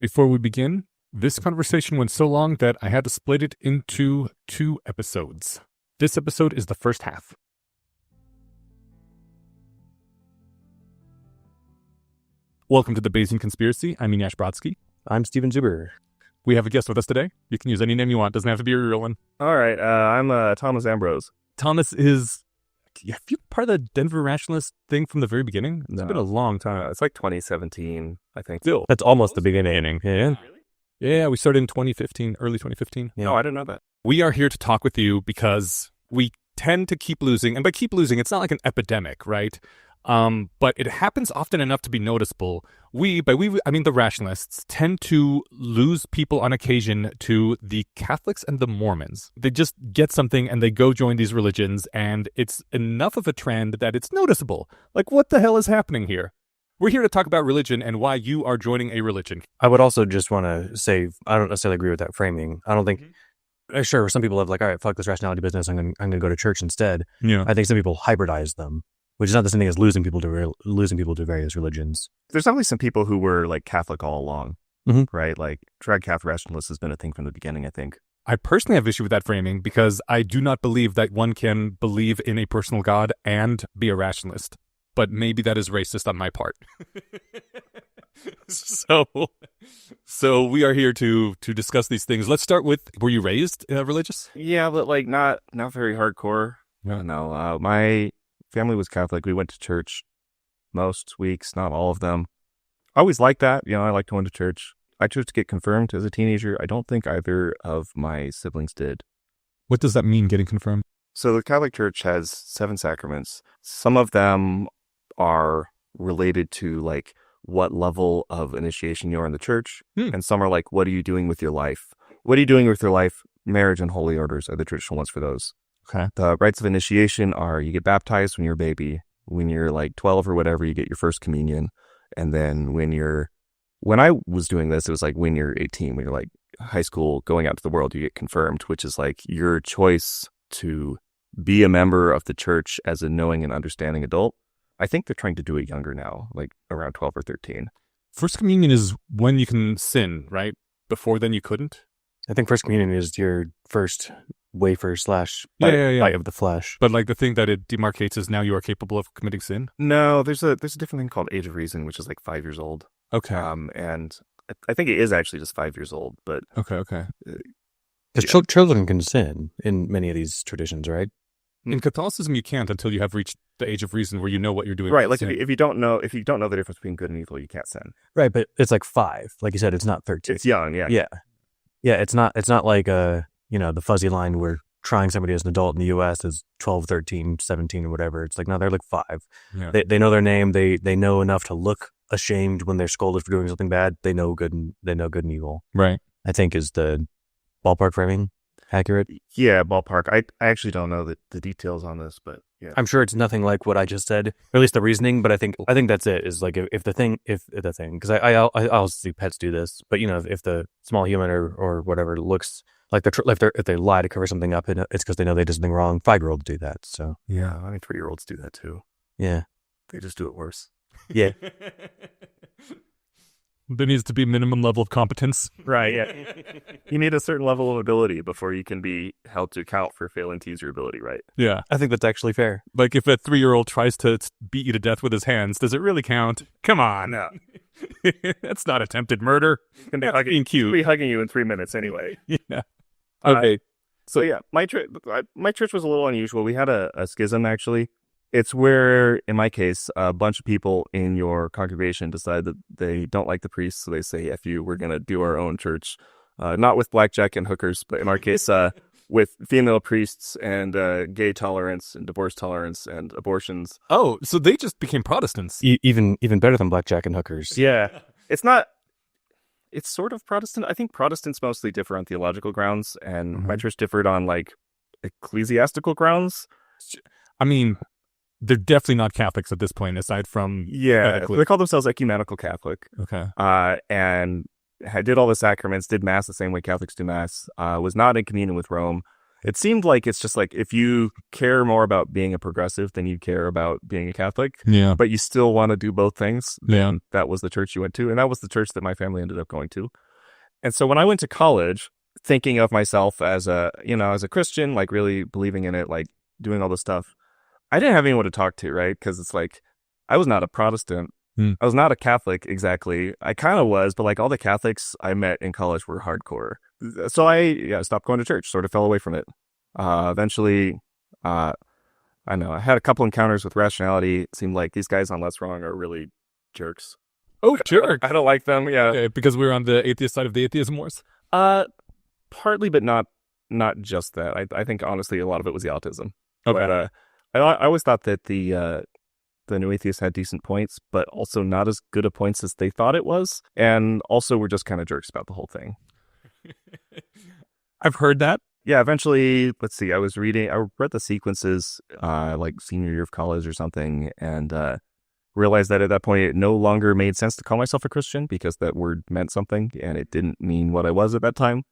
Before we begin, this conversation went so long that I had to split it into 2 episodes. This episode is the first half. Welcome to the Bayesian Conspiracy. I'm Eneasz Brodsky. I'm Steven Zuber. We have a guest with us today. You can use any name you want. Doesn't have to be a real one. All right. I'm Thomas Ambrose. Thomas is... Have you been part of the Denver Rationalist thing from the very beginning? It's been a long time. It's like 2017, I think. Still. That's almost the beginning. Yeah. Really? Yeah, we started in 2015, early 2015. Yeah. No, I didn't know that. We are here to talk with you because we tend to keep losing. And by keep losing, it's not like an epidemic, right? But it happens often enough to be noticeable. I mean the rationalists, tend to lose people on occasion to the Catholics and the Mormons. They just get something and they go join these religions, and it's enough of a trend that it's noticeable. Like, what the hell is happening here? We're here to talk about religion and why you are joining a religion. I would also just want to say, I don't necessarily agree with that framing. I don't think, sure, some people have like, all right, fuck this rationality business, I'm going to go to church instead. Yeah. I think some people hybridize them, which is not the same thing as losing people to various religions. There's definitely some people who were like Catholic all along, right? Like drag Catholic rationalist has been a thing from the beginning, I think. I personally have issue with that framing because I do not believe that one can believe in a personal God and be a rationalist. But maybe that is racist on my part. So we are here to discuss these things. Let's start with, were you raised religious? Yeah, but like not very hardcore. Yeah. No, my family was Catholic. We went to church most weeks, not all of them. I always liked that. I liked going to church. I chose to get confirmed as a teenager. I don't think either of my siblings did. What does that mean, getting confirmed? So the Catholic Church has 7 sacraments. Some of them are related to like what level of initiation you're in the church. And some are like, what are you doing with your life? What are you doing with your life? Marriage and holy orders are the traditional ones for those. Okay. The rites of initiation are you get baptized when you're a baby. When you're like 12 or whatever, you get your first communion. And then when I was doing this, it was like when you're 18, when you're like high school, going out to the world, you get confirmed, which is like your choice to be a member of the church as a knowing and understanding adult. I think they're trying to do it younger now, like around 12 or 13. First communion is when you can sin, right? Before then you couldn't? I think first communion is your first wafer / Yeah. bite of the flesh. But like the thing that it demarcates is now you are capable of committing sin? No, there's a different thing called age of reason, which is like 5 years old. Okay. And I think it is actually just 5 years old, but Okay. Because children can sin in many of these traditions, right? In Catholicism, you can't until you have reached the age of reason where you know what you're doing. right. Like if you don't know the difference between good and evil, you can't sin. Right, but it's like 5. Like you said, it's not 13. It's young, yeah. Yeah, it's not like the fuzzy line where trying somebody as an adult in the U.S. is 12, 13, 17 or whatever. It's like, no, they're like 5. Yeah. They know their name. They know enough to look ashamed when they're scolded for doing something bad. They know good and evil. Right. I think is the ballpark framing accurate. Yeah, ballpark. I actually don't know the details on this, but yeah. I'm sure it's nothing like what I just said, or at least the reasoning. But I think that's it. Is like if the thing, because I also see pets do this. But if the small human or whatever looks like if they lie to cover something up, it's because they know they did something wrong. 5-year-olds do that. So Yeah, I mean 3-year-olds do that too. yeah, They just do it worse. yeah. There needs to be minimum level of competence. Right, yeah. You need a certain level of ability before you can be held to account for failing to use your ability, right? Yeah. I think that's actually fair. Like if a 3-year-old tries to beat you to death with his hands, does it really count? Come on. No. That's not attempted murder. That's being cute. He'll be hugging you in 3 minutes anyway. Yeah. Okay. So yeah, my church was a little unusual. We had a schism, actually. It's where, in my case, a bunch of people in your congregation decide that they don't like the priests, so they say, F you, we're going to do our own church. Not with blackjack and hookers, but in our case, with female priests and gay tolerance and divorce tolerance and abortions. Oh, so they just became Protestants. Even better than blackjack and hookers. Yeah. It's sort of Protestant. I think Protestants mostly differ on theological grounds, and my church differed on like ecclesiastical grounds. I mean, they're definitely not Catholics at this point, aside from... Yeah, they call themselves ecumenical Catholic. Okay. And did all the sacraments, did Mass the same way Catholics do Mass, was not in communion with Rome. It seemed like it's just like if you care more about being a progressive than you care about being a Catholic, Yeah. but you still want to do both things, Yeah. then that was the church you went to. And that was the church that my family ended up going to. And so when I went to college, thinking of myself as as a Christian, like really believing in it, like doing all this stuff, I didn't have anyone to talk to, right? Because it's like, I was not a Protestant. I was not a Catholic exactly. I kind of was, but like all the Catholics I met in college were hardcore. So I stopped going to church, sort of fell away from it. Eventually, I know I had a couple encounters with Rationality. It seemed like these guys on Let's Wrong are really jerks. Oh, jerk. I don't like them. Yeah. Because we're on the atheist side of the atheism wars. Partly, but not just that. I think honestly a lot of it was the autism. Okay. But I always thought that the New Atheists had decent points, but also not as good of points as they thought it was, and also were just kind of jerks about the whole thing. I've heard that. Yeah, eventually, let's see, I read the sequences like senior year of college or something, and realized that at that point it no longer made sense to call myself a Christian because that word meant something, and it didn't mean what I was at that time.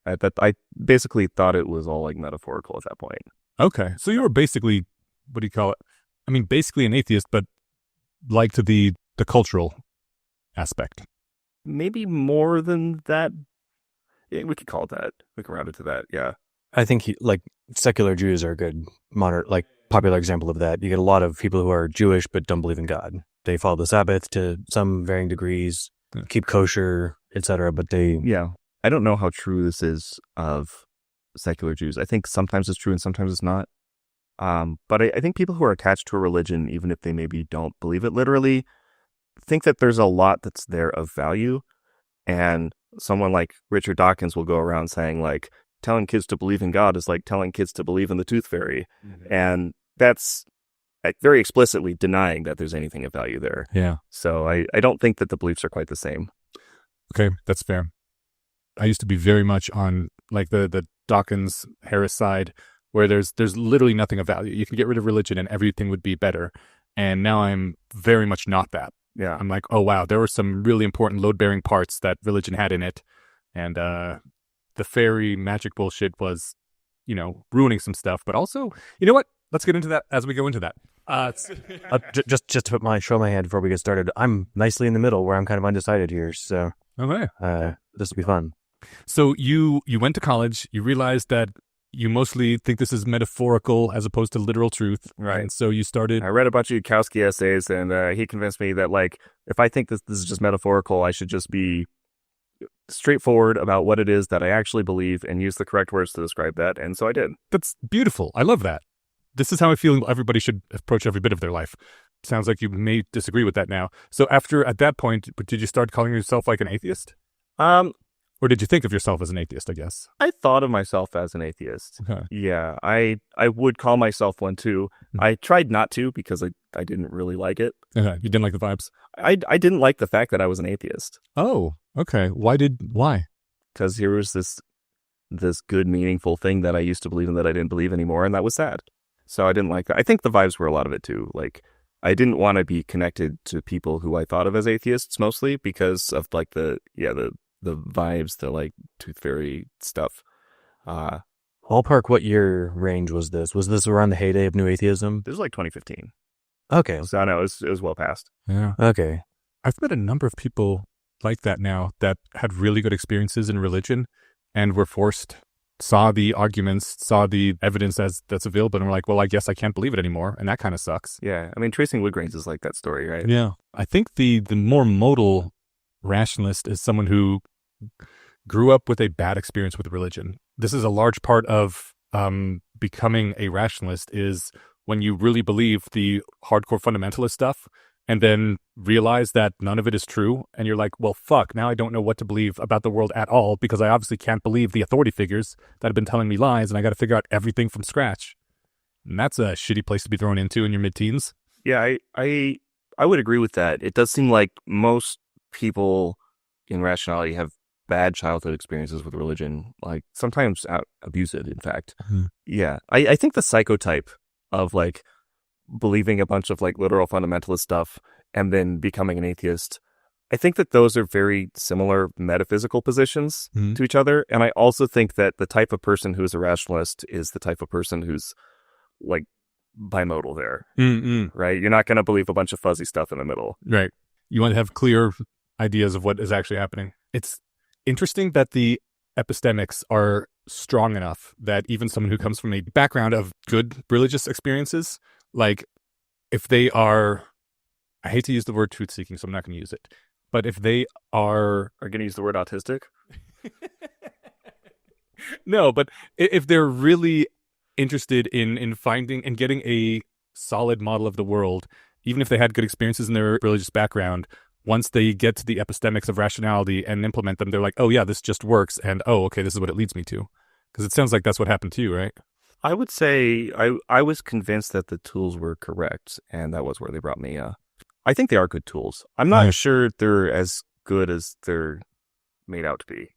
I basically thought it was all like metaphorical at that point. Okay. So you were basically, what do you call it? I mean, basically an atheist, but liked the cultural aspect. Maybe more than that. Yeah, we could call it that. We can round it to that. Yeah. I think like secular Jews are a good modern, like popular example of that. You get a lot of people who are Jewish but don't believe in God. They follow the Sabbath to some varying degrees, keep kosher, etc. But they I don't know how true this is of secular Jews. I think sometimes it's true and sometimes it's not. But I think people who are attached to a religion, even if they maybe don't believe it literally, think that there's a lot that's there of value. And someone like Richard Dawkins will go around saying like, telling kids to believe in God is like telling kids to believe in the tooth fairy. Mm-hmm. And that's very explicitly denying that there's anything of value there. Yeah. So I don't think that the beliefs are quite the same. Okay, that's fair. I used to be very much on like the Dawkins Harris side, where there's literally nothing of value. You can get rid of religion and everything would be better. And now I'm very much not that. Yeah. I'm like, oh wow, there were some really important load-bearing parts that religion had in it. And the fairy magic bullshit was, ruining some stuff. But also, you know what? Let's get into that as we go into that. just to show my hand before we get started, I'm nicely in the middle where I'm kind of undecided here. So okay. This will be fun. So you went to college, you realized that you mostly think this is metaphorical as opposed to literal truth. Right. And so you started... I read a bunch of Yudkowsky essays, and he convinced me that, like, if I think this is just metaphorical, I should just be straightforward about what it is that I actually believe and use the correct words to describe that. And so I did. That's beautiful. I love that. This is how I feel everybody should approach every bit of their life. Sounds like you may disagree with that now. So at that point, did you start calling yourself like an atheist? Or did you think of yourself as an atheist, I guess? I thought of myself as an atheist. Okay. Yeah, I would call myself one too. I tried not to because I didn't really like it. Okay. You didn't like the vibes? I didn't like the fact that I was an atheist. Oh, okay. Why? Because here was this good, meaningful thing that I used to believe in that I didn't believe anymore, and that was sad. So I didn't like that. I think the vibes were a lot of it too. Like, I didn't want to be connected to people who I thought of as atheists mostly because of like the vibes, the like tooth fairy stuff. Ballpark, what year range was this? Was this around the heyday of New Atheism? This was like 2015. Okay. So I know it was well past. Yeah. Okay. I've met a number of people like that now that had really good experiences in religion and were saw the arguments, saw the evidence that's available, and were like, well, I guess I can't believe it anymore. And that kind of sucks. Yeah. I mean, tracing Woodgrains is like that story, right? Yeah. I think the more modal rationalist is someone who grew up with a bad experience with religion. This is a large part of becoming a rationalist, is when you really believe the hardcore fundamentalist stuff and then realize that none of it is true. And you're like, well, fuck, now I don't know what to believe about the world at all because I obviously can't believe the authority figures that have been telling me lies, and I got to figure out everything from scratch. And that's a shitty place to be thrown into in your mid-teens. Yeah, I would agree with that. It does seem like most people in Rationality have bad childhood experiences with religion, like sometimes abusive, in fact. Mm-hmm. Yeah. I think the psychotype of like believing a bunch of like literal fundamentalist stuff and then becoming an atheist I think that those are very similar metaphysical positions to each other. And I also think that the type of person who's a rationalist is the type of person who's like bimodal there, right? You're not going to believe a bunch of fuzzy stuff in the middle. Right. You want to have clear ideas of what is actually happening. It's interesting that the epistemics are strong enough that even someone who comes from a background of good religious experiences, like if they are, I hate to use the word truth seeking, so I'm not going to use it. But if they are going to use the word autistic? No, but if they're really interested in finding and getting a solid model of the world, even if they had good experiences in their religious background, once they get to the epistemics of rationality and implement them, they're like, oh yeah, this just works. And oh, okay, this is what it leads me to. Because it sounds like that's what happened to you, right? I would say I was convinced that the tools were correct, and that was where they brought me. I think they are good tools. I'm not sure they're as good as they're made out to be.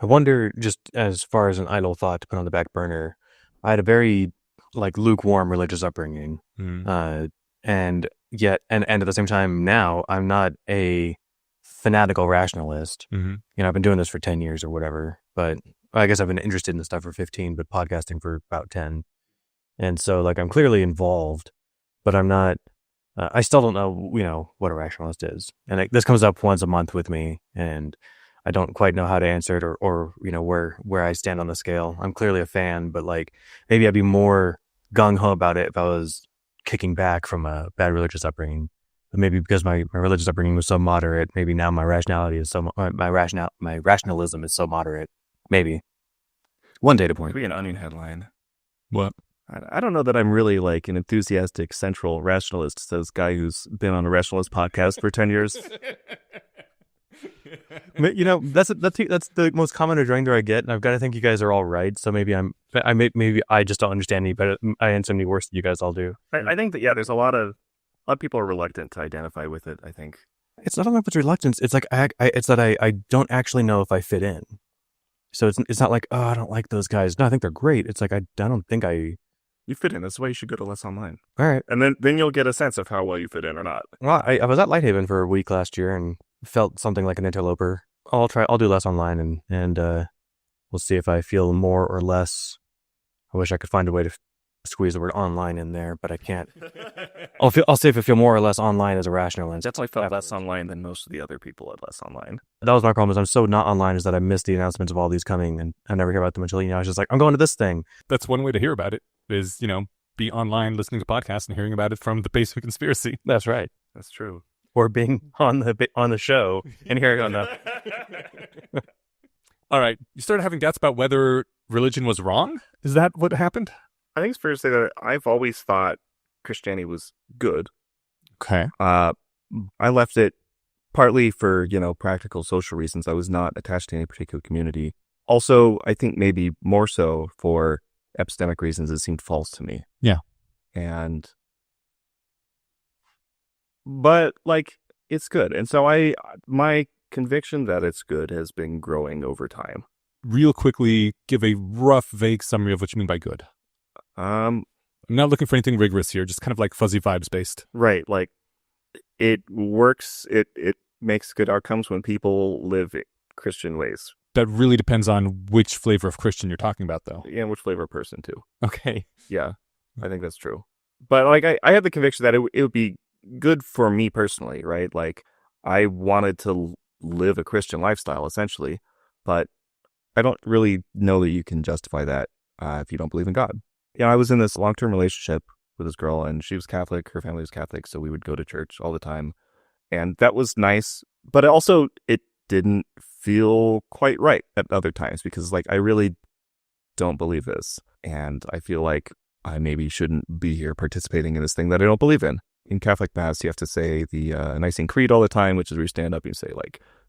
I wonder, just as far as an idle thought to put on the back burner, I had a very lukewarm religious upbringing, and yet at the same time now I'm not a fanatical rationalist. I've been doing this for 10 years or whatever, but I guess I've been interested in this stuff for 15, but podcasting for about 10, and so I'm clearly involved, but I'm not. I still don't know, what a rationalist is, and this comes up once a month with me, and I don't quite know how to answer it or where I stand on the scale. I'm clearly a fan, but maybe I'd be more gung ho about it if I was kicking back from a bad religious upbringing. But maybe because my religious upbringing was so moderate, maybe now my rationality is my rationalism is so moderate. Maybe one data point. Could be an Onion headline. What? I don't know that I'm really an enthusiastic central rationalist, says guy who's been on a rationalist podcast for 10 years. That's the most common rejoinder I get, and I've got to think you guys are all right. So maybe maybe I just don't understand any better. I answer any worse than you guys all do. I think that there's a lot of people are reluctant to identify with it. I think it's not if it's reluctance. It's it's that I don't actually know if I fit in. So it's not oh, I don't like those guys. No, I think they're great. It's I don't think you fit in. That's why you should go to Less Online. All right, and then you'll get a sense of how well you fit in or not. Well, I was at Lighthaven for a week last year and felt something like an interloper. I'll do Less Online and we'll see if I feel more or less. I wish I could find a way to squeeze the word online in there, but I can't. I'll see if I feel more or less online as a rationalist. That's why I felt less online than most of the other people at Less Online. That was my problem, is I'm so not online is that I missed the announcements of all these coming, and I never hear about them until, I was just I'm going to this thing. That's one way to hear about it, is, be online listening to podcasts and hearing about it from the base of conspiracy. That's right. That's true. Or being on the show and hearing on the... All right. You started having doubts about whether religion was wrong? Is that what happened? I think it's fair to say that I've always thought Christianity was good. Okay. I left it partly for, practical social reasons. I was not attached to any particular community. Also, I think maybe more so for epistemic reasons, it seemed false to me. Yeah. But it's good. And so my conviction that it's good has been growing over time. Real quickly, give a rough, vague summary of what you mean by good. I'm not looking for anything rigorous here, just kind of fuzzy vibes based. Right. It works. It makes good outcomes when people live Christian ways. That really depends on which flavor of Christian you're talking about, though. Yeah, and which flavor of person, too. Okay. Yeah, I think that's true. But, I have the conviction that it would be good for me personally, right? I wanted to live a Christian lifestyle, essentially. But I don't really know that you can justify that if you don't believe in God. I was in this long-term relationship with this girl, and she was Catholic. Her family was Catholic, so we would go to church all the time. And that was nice. But also, it didn't feel quite right at other times because I really don't believe this, and I feel like I maybe shouldn't be here participating in this thing that I don't believe in. In Catholic Mass, you have to say the Nicene Creed all the time, which is where you stand up and you say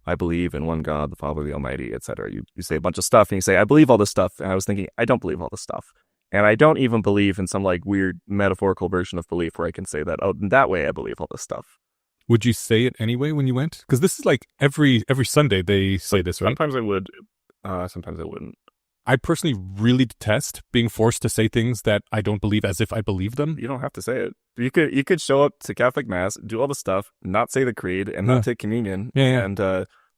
I believe in one God, the Father, the Almighty, etc. You say a bunch of stuff and you say I believe all this stuff, and I was thinking I don't believe all this stuff, and I don't even believe in some weird metaphorical version of belief where I can say that in that way I believe all this stuff. Would you say it anyway when you went? Because this is every Sunday they say this, right? Sometimes I would, sometimes I wouldn't. I personally really detest being forced to say things that I don't believe as if I believe them. You don't have to say it. You could show up to Catholic Mass, do all the stuff, not say the creed, and not take communion, and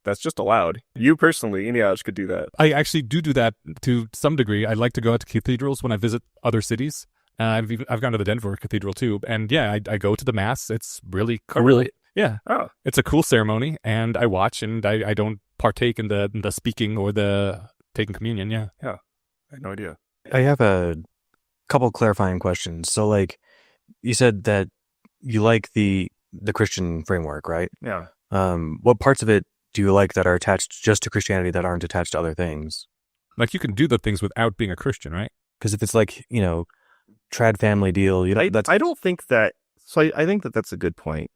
that's just allowed. You personally, Inyaj, could do that. I actually do that to some degree. I like to go out to cathedrals when I visit other cities. I've gone to the Denver Cathedral too, and I go to the Mass. It's really cool. Oh, really? Yeah. Oh, it's a cool ceremony, and I watch, and I don't partake in the speaking or the taking communion. Yeah. I had no idea. I have a couple clarifying questions. So, like, you said that you like the Christian framework, right? Yeah. What parts of it do you like that are attached just to Christianity that aren't attached to other things? Like, you can do the things without being a Christian, right? Because if it's like, trad family deal, I don't think that. So I think that that's a good point.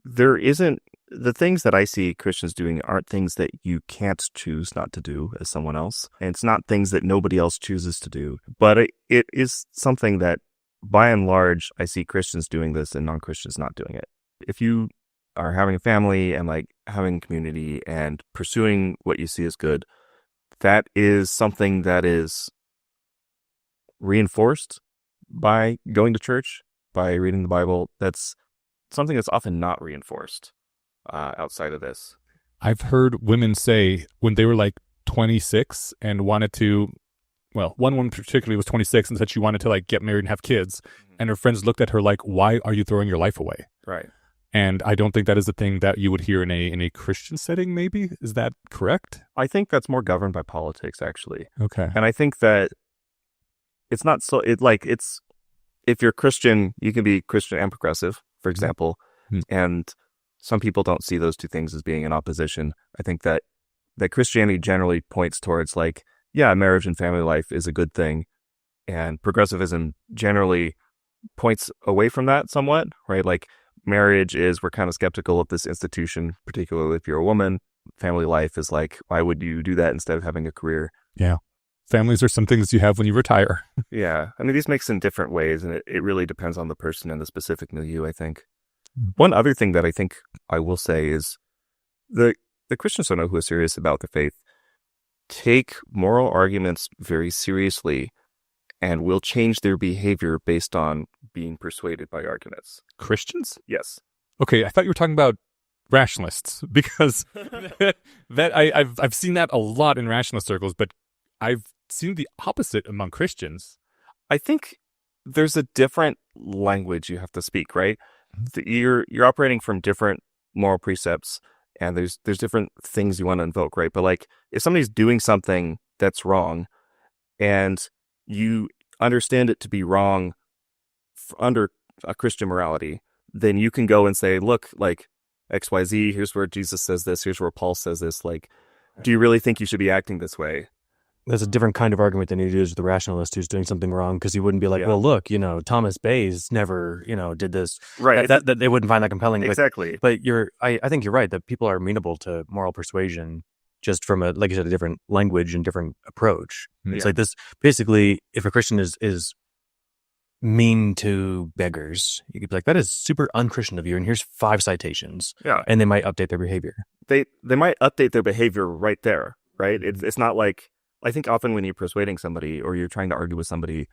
There isn't the things that I see Christians doing aren't things that you can't choose not to do as someone else, and it's not things that nobody else chooses to do. But it is something that, by and large, I see Christians doing this and non-Christians not doing it. If you are having a family and like having community and pursuing what you see as good, that is something that is reinforced by going to church, by reading the Bible. That's something that's often not reinforced outside of this. I've heard women say when they were like 26 and wanted to, well, one woman particularly was 26 and said she wanted to like get married and have kids, and her friends looked at her like, "Why are you throwing your life away?" Right. And I don't think that is a thing that you would hear in a Christian setting. Maybe, is that correct? I think that's more governed by politics, actually. Okay. And I think that it's not so. It's if you're Christian, you can be Christian and progressive, for example, and some people don't see those two things as being in opposition. I think that Christianity generally points towards like, yeah, marriage and family life is a good thing, and progressivism generally points away from that somewhat, right? Like, marriage is, we're kind of skeptical of this institution, particularly if you're a woman. Family life is like, why would you do that instead of having a career? Yeah. Families are some things you have when you retire. Yeah. I mean, these mix in different ways, and it really depends on the person and the specific milieu, I think. One other thing that I think I will say is the Christians I know who are serious about the faith take moral arguments very seriously and will change their behavior based on being persuaded by arguments. Christians? Yes. Okay, I thought you were talking about rationalists, because I've seen that a lot in rationalist circles, but I've seen the opposite among Christians. I think there's a different language you have to speak, right? You're operating from different moral precepts, and there's different things you want to invoke, right? But like, if somebody's doing something that's wrong, and you understand it to be wrong under a Christian morality, then you can go and say, look, like XYZ, here's where Jesus says this, here's where Paul says this. Like, do you really think you should be acting this way? That's a different kind of argument than you do with the rationalist who's doing something wrong, because he wouldn't be like, well, look, Thomas Bayes never, did this. Right. That they wouldn't find that compelling. Exactly. But I think you're right that people are amenable to moral persuasion just from like you said, a different language and different approach. It's like this, basically, if a Christian is mean to beggars, you could be like, that is super unchristian of you, and here's 5 citations. Yeah. And they might update their behavior. They might update their behavior right there, right? It's not like, I think often when you're persuading somebody or you're trying to argue with somebody,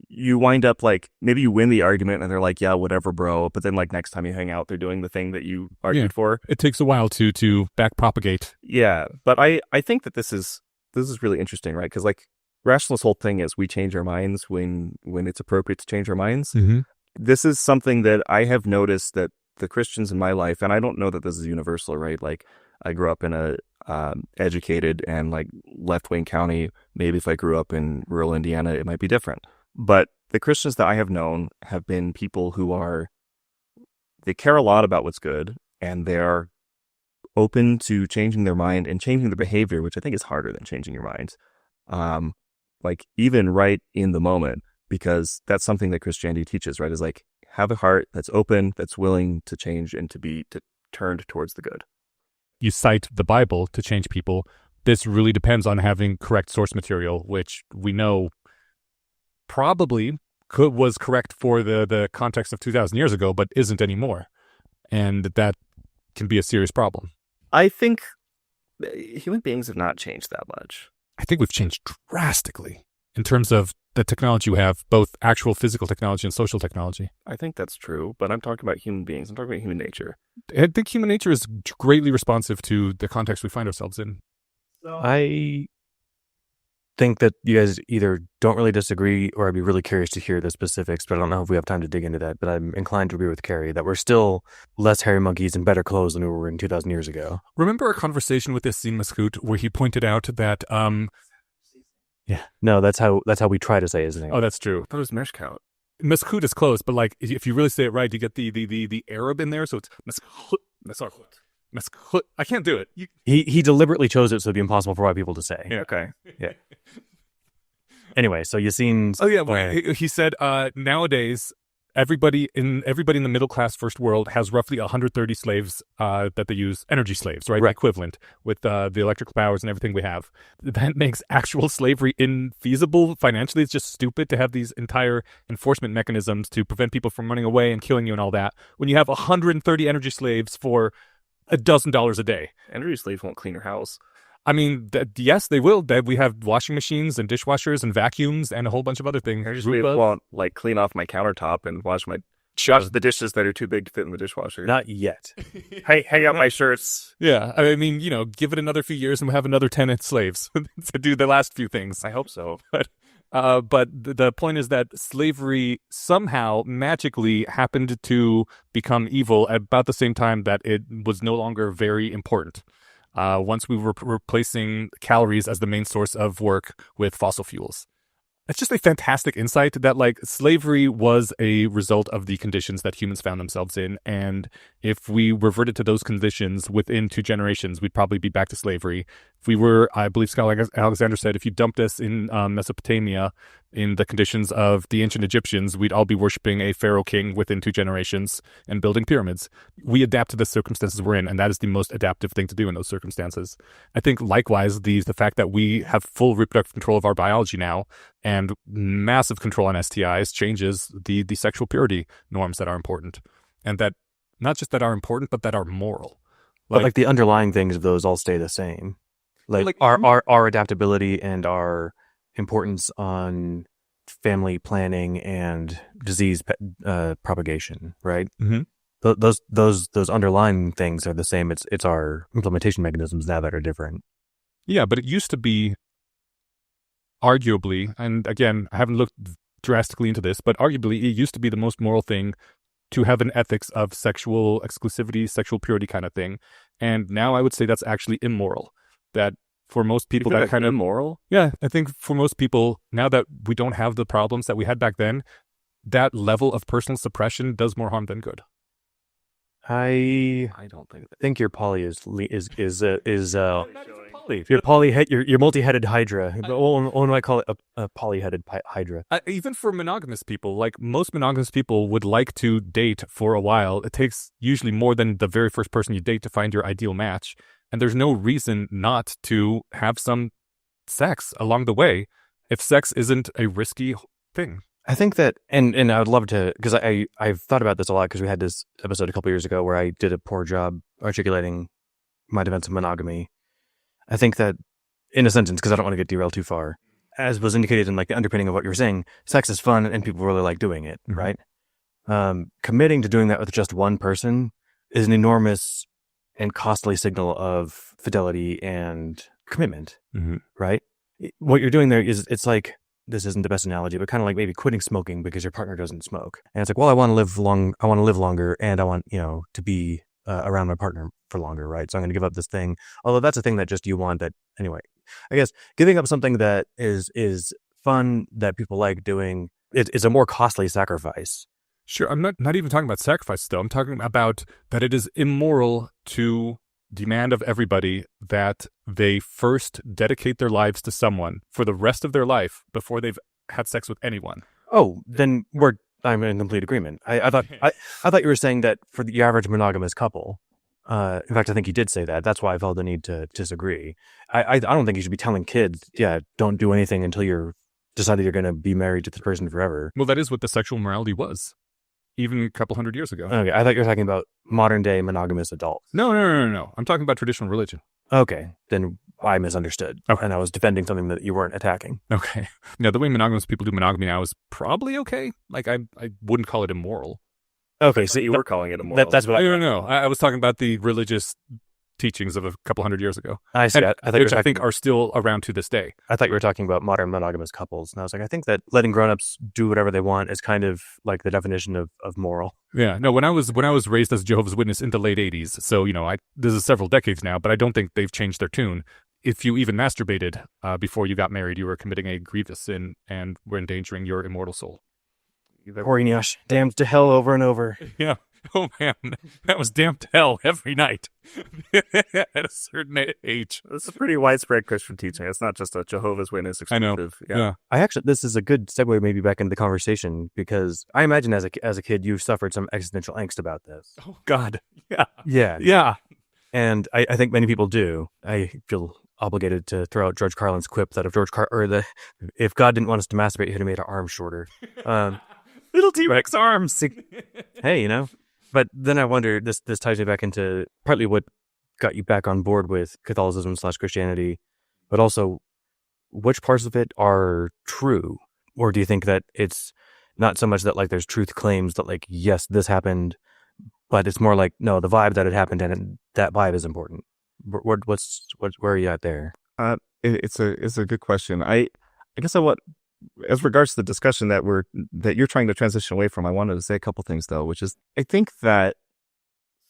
you wind up like, maybe you win the argument and they're like, yeah, whatever, bro. But then like next time you hang out, they're doing the thing that you argued for. It takes a while to back propagate. Yeah. But I think that this is really interesting, right? Because like, rationalist whole thing is we change our minds when it's appropriate to change our minds. Mm-hmm. This is something that I have noticed that the Christians in my life, and I don't know that this is universal, right? Like, I grew up in a educated and like left-wing county. Maybe if I grew up in rural Indiana, it might be different. But the Christians that I have known have been people who they care a lot about what's good, and they are open to changing their mind and changing their behavior, which I think is harder than changing your mind. Like, even right in the moment, because that's something that Christianity teaches, right? Is like, have a heart that's open, that's willing to change and to turned towards the good. You cite the Bible to change people. This really depends on having correct source material, which we know probably was correct for the context of 2,000 years ago, but isn't anymore. And that can be a serious problem. I think human beings have not changed that much. I think we've changed drastically in terms of the technology we have, both actual physical technology and social technology. I think that's true, but I'm talking about human beings. I'm talking about human nature. I think human nature is greatly responsive to the context we find ourselves in. I think that you guys either don't really disagree, or I'd be really curious to hear the specifics, but I don't know if we have time to dig into that. But I'm inclined to agree with Carrie that we're still less hairy monkeys and better clothes than we were in 2,000 years ago. Remember our conversation with Yassine Mascout where he pointed out that Yeah, no, that's how we try to say his name. oh, that's true. I thought it was Meshkout. Mascout is close, but like if you really say it right, you get the Arab in there, so it's Mascout. I can't do it. He deliberately chose it so it'd be impossible for white people to say. Yeah. Okay. Yeah. Anyway, so Yassine's... Oh yeah, well, he said nowadays everybody in the middle class first world has roughly 130 slaves that they use, energy slaves, right? Right. Equivalent with the electrical powers and everything we have. That makes actual slavery infeasible financially. It's just stupid to have these entire enforcement mechanisms to prevent people from running away and killing you and all that when you have 130 energy slaves for $12 a day. Energy slaves won't clean your house. I mean, yes, they will. We have washing machines and dishwashers and vacuums and a whole bunch of other things. Energy slaves won't like clean off my countertop and wash the dishes that are too big to fit in the dishwasher. Not yet. Hey, hang out my shirts. Yeah, I mean, give it another few years and we'll have another 10 slaves to do the last few things. I hope so. But the point is that slavery somehow magically happened to become evil at about the same time that it was no longer very important. Once we were replacing calories as the main source of work with fossil fuels. It's just a fantastic insight that like slavery was a result of the conditions that humans found themselves in. And if we reverted to those conditions within 2 generations, we'd probably be back to slavery. If we were, I believe Scott Alexander said, if you dumped us in Mesopotamia in the conditions of the ancient Egyptians, we'd all be worshiping a pharaoh king within 2 generations and building pyramids. We adapt to the circumstances we're in, and that is the most adaptive thing to do in those circumstances. I think likewise, the fact that we have full reproductive control of our biology now and massive control on STIs changes the sexual purity norms that are important. And that not just that are important, but that are moral. But like the underlying things of those all stay the same. Like our adaptability and our importance on family planning and disease propagation, right? Mm-hmm. Those underlying things are the same. It's our implementation mechanisms now that are different. Yeah, but it used to be arguably, and again, I haven't looked drastically into this, but arguably it used to be the most moral thing to have an ethics of sexual exclusivity, sexual purity kind of thing. And now I would say that's actually immoral. That for most people, that kind of immoral. Yeah, I think for most people, now that we don't have the problems that we had back then, that level of personal suppression does more harm than good. I don't think that. think your poly is you're multi-headed hydra. One might call it a poly-headed hydra. Even for monogamous people, like most monogamous people would like to date for a while. It takes usually more than the very first person you date to find your ideal match. And there's no reason not to have some sex along the way if sex isn't a risky thing. I think that, and I would love to, because I've thought about this a lot because we had this episode a couple years ago where I did a poor job articulating my defense of monogamy. I think that, in a sentence, because I don't want to get derailed too far, as was indicated in like the underpinning of what you were saying, sex is fun and people really like doing it, Mm-hmm. right? Committing to doing that with just one person is an enormous and costly signal of fidelity and commitment, Mm-hmm. right? What you're doing there is, it's like, this isn't the best analogy, but kind of like maybe quitting smoking because your partner doesn't smoke. And it's like, well, I want to live longer and I want, to be around my partner for longer, right? So I'm going to give up this thing. Although that's a thing that just you want that anyway. I guess giving up something that is fun, that people like doing, is a more costly sacrifice. Sure, I'm not even talking about sacrifice, though. I'm talking about that it is immoral to demand of everybody that they first dedicate their lives to someone for the rest of their life before they've had sex with anyone. Oh, then I'm in complete agreement. I thought you were saying that for the average monogamous couple. In fact, I think you did say that. That's why I felt the need to disagree. I don't think you should be telling kids, don't do anything until you're decided you're going to be married to this person forever. Well, that is what the sexual morality was, even a couple hundred years ago. Okay, I thought you were talking about modern day monogamous adults. No. I'm talking about traditional religion. Okay, then I misunderstood. Okay. And I was defending something that you weren't attacking. Okay. Now, the way monogamous people do monogamy now is probably okay. Like, I wouldn't call it immoral. Okay, so You were calling it immoral. that's what I don't know. I was talking about the religious teachings of a couple hundred years ago. I see. And which I think are still around to this day. I thought you were talking about modern monogamous couples. And I was like, I think that letting grown-ups do whatever they want is kind of like the definition of moral. Yeah. No, when I was raised as a Jehovah's Witness in the late 80s, so, this is several decades now, but I don't think they've changed their tune. If you even masturbated before you got married, you were committing a grievous sin and were endangering your immortal soul. Horny-nosh, damned to hell over and over. Yeah. Oh, man. That was damn to hell every night at a certain age. This is a pretty widespread Christian teaching. It's not just a Jehovah's Witness exclusive. I know. Yeah. This is a good segue maybe back into the conversation, because I imagine as a kid you suffered some existential angst about this. Oh, God. Yeah. Yeah. Yeah. And I think many people do. I feel obligated to throw out George Carlin's quip that if God didn't want us to masturbate, he would have made our arms shorter. Little T-Rex arms. Hey, But then I wonder, this ties me back into partly what got you back on board with Catholicism/Christianity, but also which parts of it are true? Or do you think that it's not so much that like there's truth claims that like, yes, this happened, but it's more like, no, the vibe that it happened and that vibe is important. Where are you at there? It's a good question. I guess as regards to the discussion that you're trying to transition away from, I wanted to say a couple things though, which is I think that,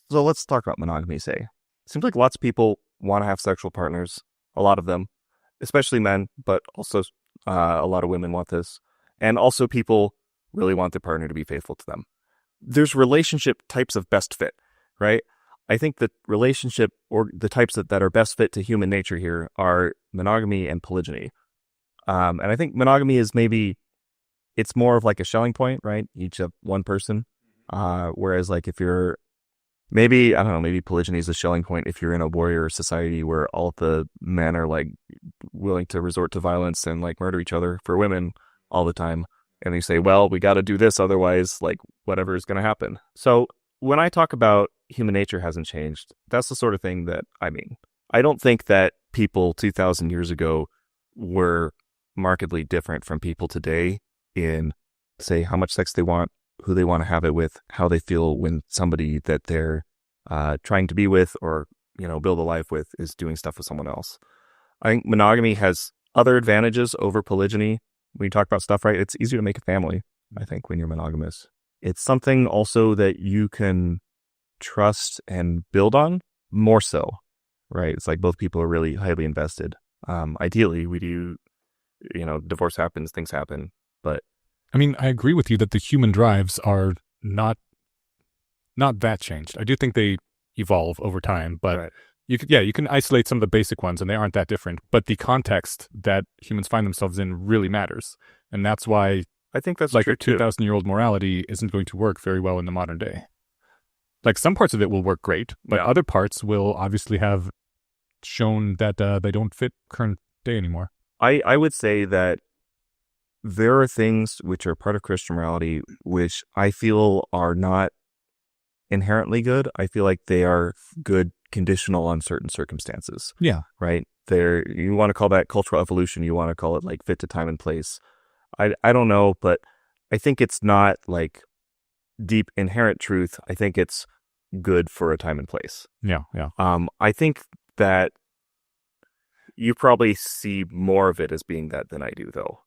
so let's talk about monogamy. It seems like lots of people want to have sexual partners, a lot of them, especially men, but also a lot of women want this, and also people really want their partner to be faithful to them. There's relationship types of best fit, right? I think that relationship or the types that are best fit to human nature here are monogamy and polygyny. And I think monogamy is it's more of like a shelling point, right? Each of one person. Whereas like if you're maybe polygyny is a shelling point if you're in a warrior society where all of the men are like willing to resort to violence and like murder each other for women all the time. And they say, well, we got to do this. Otherwise, like whatever is going to happen. So when I talk about human nature hasn't changed, that's the sort of thing that I mean. I don't think that people 2,000 years ago were markedly different from people today in, say, how much sex they want, who they want to have it with, how they feel when somebody that they're trying to be with or, build a life with is doing stuff with someone else. I think monogamy has other advantages over polygyny. When you talk about stuff, right, it's easier to make a family, I think, when you're monogamous. It's something also that you can trust and build on more so, right? It's like both people are really highly invested. Ideally, we do, divorce happens, things happen, but I mean, I agree with you that the human drives are not that changed. I do think they evolve over time, but right. you can isolate some of the basic ones and they aren't that different, but the context that humans find themselves in really matters. And that's why I think that's like true a 2,000-year-old morality isn't going to work very well in the modern day. Like some parts of it will work great, but other parts will obviously have shown that they don't fit current day anymore. I would say that there are things which are part of Christian morality which I feel are not inherently good. I feel like they are good conditional on certain circumstances. Yeah. Right? You want to call that cultural evolution. You want to call it like fit to time and place. I don't know, but I think it's not like deep inherent truth. I think it's good for a time and place. Yeah. I think that you probably see more of it as being that than I do, though.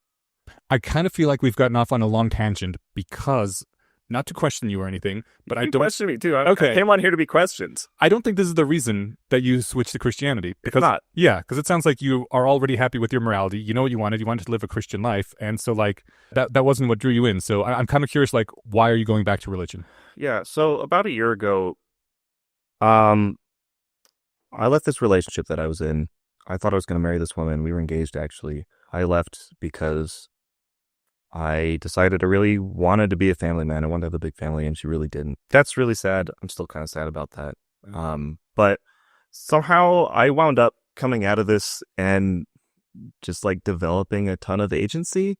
I kind of feel like we've gotten off on a long tangent because, not to question you or anything, but I don't question me too. Okay. I came on here to be questioned. I don't think this is the reason that you switched to Christianity. Because, it's not. Yeah, because it sounds like you are already happy with your morality. You know what you wanted. You wanted to live a Christian life. And so, like, that wasn't what drew you in. So I'm kind of curious, like, why are you going back to religion? Yeah, so about a year ago, I left this relationship that I was in. I thought I was going to marry this woman. We were engaged, actually. I left because I decided I really wanted to be a family man. I wanted to have a big family, and she really didn't. That's really sad. I'm still kind of sad about that. But somehow I wound up coming out of this and just like developing a ton of agency,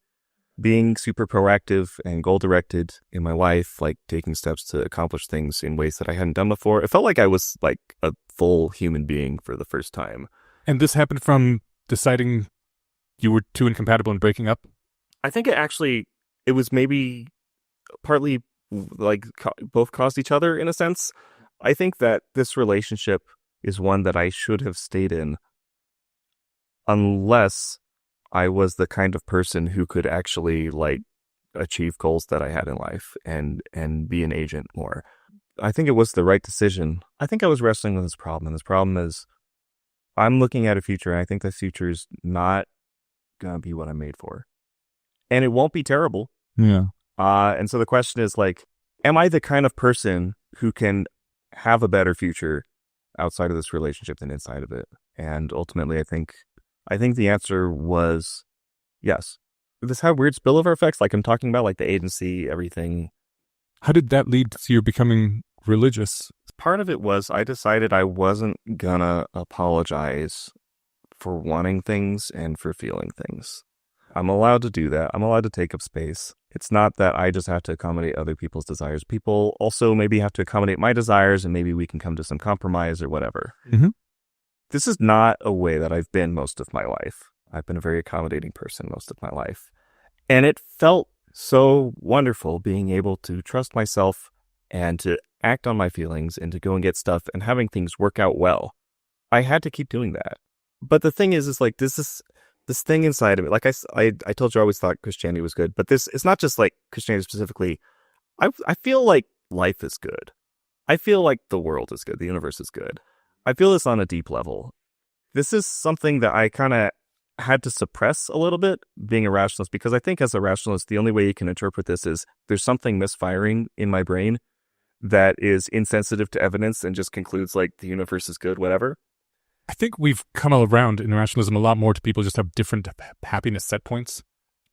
being super proactive and goal-directed in my life, like taking steps to accomplish things in ways that I hadn't done before. It felt like I was like a full human being for the first time. And this happened from deciding you were too incompatible and breaking up? I think it was maybe partly like both caused each other in a sense. I think that this relationship is one that I should have stayed in unless I was the kind of person who could actually like achieve goals that I had in life and be an agent more. I think it was the right decision. I think I was wrestling with this problem, and this problem is I'm looking at a future, and I think the future is not gonna be what I'm made for, and it won't be terrible. Yeah. And so the question is like, am I the kind of person who can have a better future outside of this relationship than inside of it? And ultimately, I think the answer was yes. This had weird spillover effects, like I'm talking about, like the agency, everything. How did that lead to your becoming religious? Part of it was I decided I wasn't gonna apologize for wanting things and for feeling things. I'm allowed to do that. I'm allowed to take up space. It's not that I just have to accommodate other people's desires. People also maybe have to accommodate my desires, and maybe we can come to some compromise or whatever. Mm-hmm. This is not a way that I've been most of my life. I've been a very accommodating person most of my life. And it felt so wonderful being able to trust myself and to act on my feelings and to go and get stuff and having things work out well. I had to keep doing that. But the thing is like this thing inside of it. Like I told you I always thought Christianity was good, but this it's not just like Christianity specifically. I feel like life is good. I feel like the world is good. The universe is good. I feel this on a deep level. This is something that I kind of had to suppress a little bit being a rationalist, because I think as a rationalist, the only way you can interpret this is there's something misfiring in my brain that is insensitive to evidence and just concludes like the universe is good, whatever. I think we've come around in rationalism a lot more to people just have different happiness set points,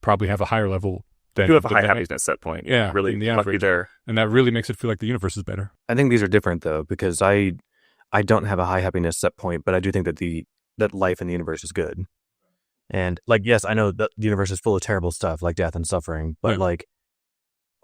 probably have a higher level. You have a high happiness set point. Yeah, really in the lucky average. there. And that really makes it feel like the universe is better. I think these are different though, because I don't have a high happiness set point, but I do think that that life in the universe is good. And like, yes, I know that the universe is full of terrible stuff like death and suffering, but like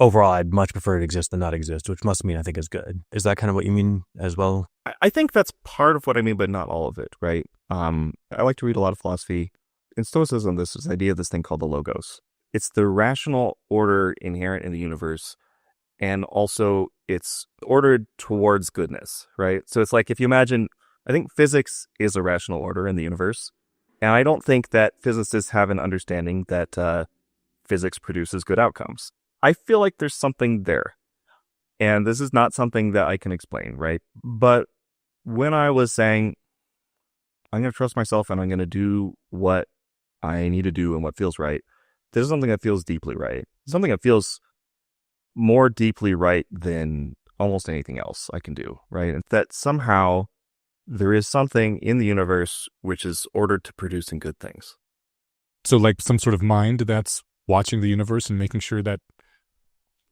overall, I'd much prefer it exist than not exist, which must mean I think it's good. Is that kind of what you mean as well? I think that's part of what I mean, but not all of it, right? I like to read a lot of philosophy. In Stoicism, this idea of this thing called the logos. It's the rational order inherent in the universe, and also it's ordered towards goodness, right? So it's like if you imagine, I think physics is a rational order in the universe, and I don't think that physicists have an understanding that physics produces good outcomes. I feel like there's something there, and this is not something that I can explain, right? But when I was saying, I'm going to trust myself and I'm going to do what I need to do and what feels right, this is something that feels deeply right. Something that feels more deeply right than almost anything else I can do, right? And that somehow there is something in the universe which is ordered to producing good things. So like some sort of mind that's watching the universe and making sure that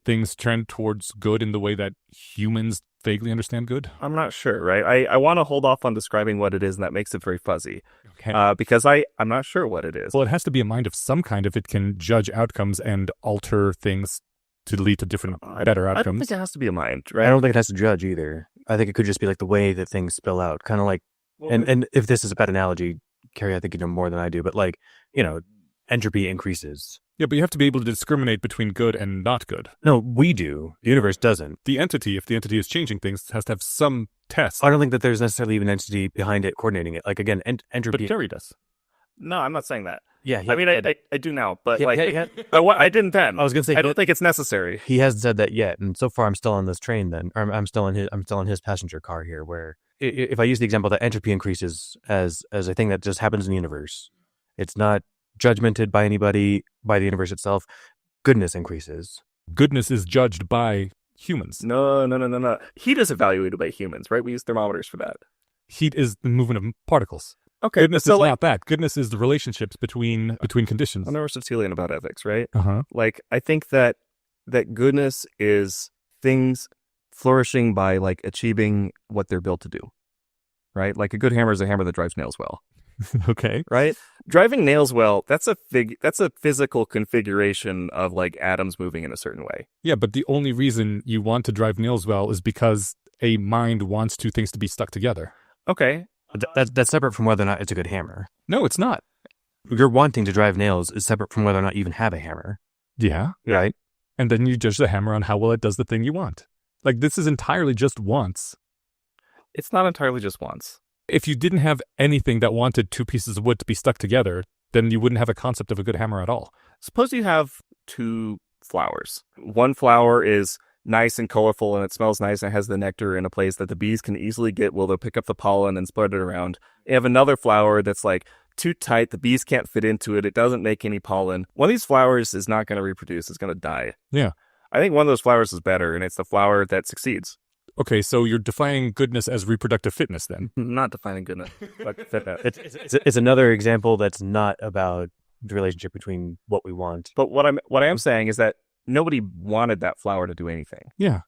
things trend towards good in the way that humans vaguely understand good? I'm not sure, right? I want to hold off on describing what it is, and that makes it very fuzzy. Okay. Because I'm not sure what it is. Well, it has to be a mind of some kind if it can judge outcomes and alter things to lead to different, better I don't outcomes. think it has to be a mind, right? I don't think it has to judge either. I think it could just be like the way that things spill out, kind of like, and if this is a bad analogy, Carrie, I think you know more than I do, but like, entropy increases. Yeah, but you have to be able to discriminate between good and not good. No, we do. The universe doesn't. The entity, if the entity is changing things, has to have some test. I don't think that there's necessarily even an entity behind it coordinating it. Like, again, entropy. But Kerry does. No, I'm not saying that. Yeah. I mean, I do now, but I I didn't then. was going to say, I don't think it's necessary. He hasn't said that yet. And so far I'm still on this train then, or I'm still in his passenger car here, where if I use the example that entropy increases as a thing that just happens in the universe, it's not judgmented by anybody, by the universe itself. Goodness increases. Goodness is judged by humans. No. Heat is evaluated by humans, right? We use thermometers for that. Heat is the movement of particles. Okay, Goodness so is not that. Goodness is the relationships between conditions. I'm Aristotelian about ethics, right? Uh-huh. Like, I think that goodness is things flourishing by like achieving what they're built to do, right? Like a good hammer is a hammer that drives nails well. Okay. Right? Driving nails well, that's a physical configuration of like atoms moving in a certain way. Yeah, but the only reason you want to drive nails well is because a mind wants two things to be stuck together. Okay. That's separate from whether or not it's a good hammer. No, it's not. Your wanting to drive nails is separate from whether or not you even have a hammer. Yeah. Right? And then you judge the hammer on how well it does the thing you want. Like, this is entirely just wants. It's not entirely just wants. If you didn't have anything that wanted two pieces of wood to be stuck together, then you wouldn't have a concept of a good hammer at all. Suppose you have two flowers. One flower is nice and colorful and it smells nice and has the nectar in a place that the bees can easily get where they'll pick up the pollen and spread it around. You have another flower that's like too tight, the bees can't fit into it, it doesn't make any pollen. One of these flowers is not going to reproduce, it's going to die. Yeah. I think one of those flowers is better, and it's the flower that succeeds. Okay, so you're defining goodness as reproductive fitness then. I'm not defining goodness, but fitness. It's another example that's not about the relationship between what we want. But what I am saying is that nobody wanted that flower to do anything. Yeah.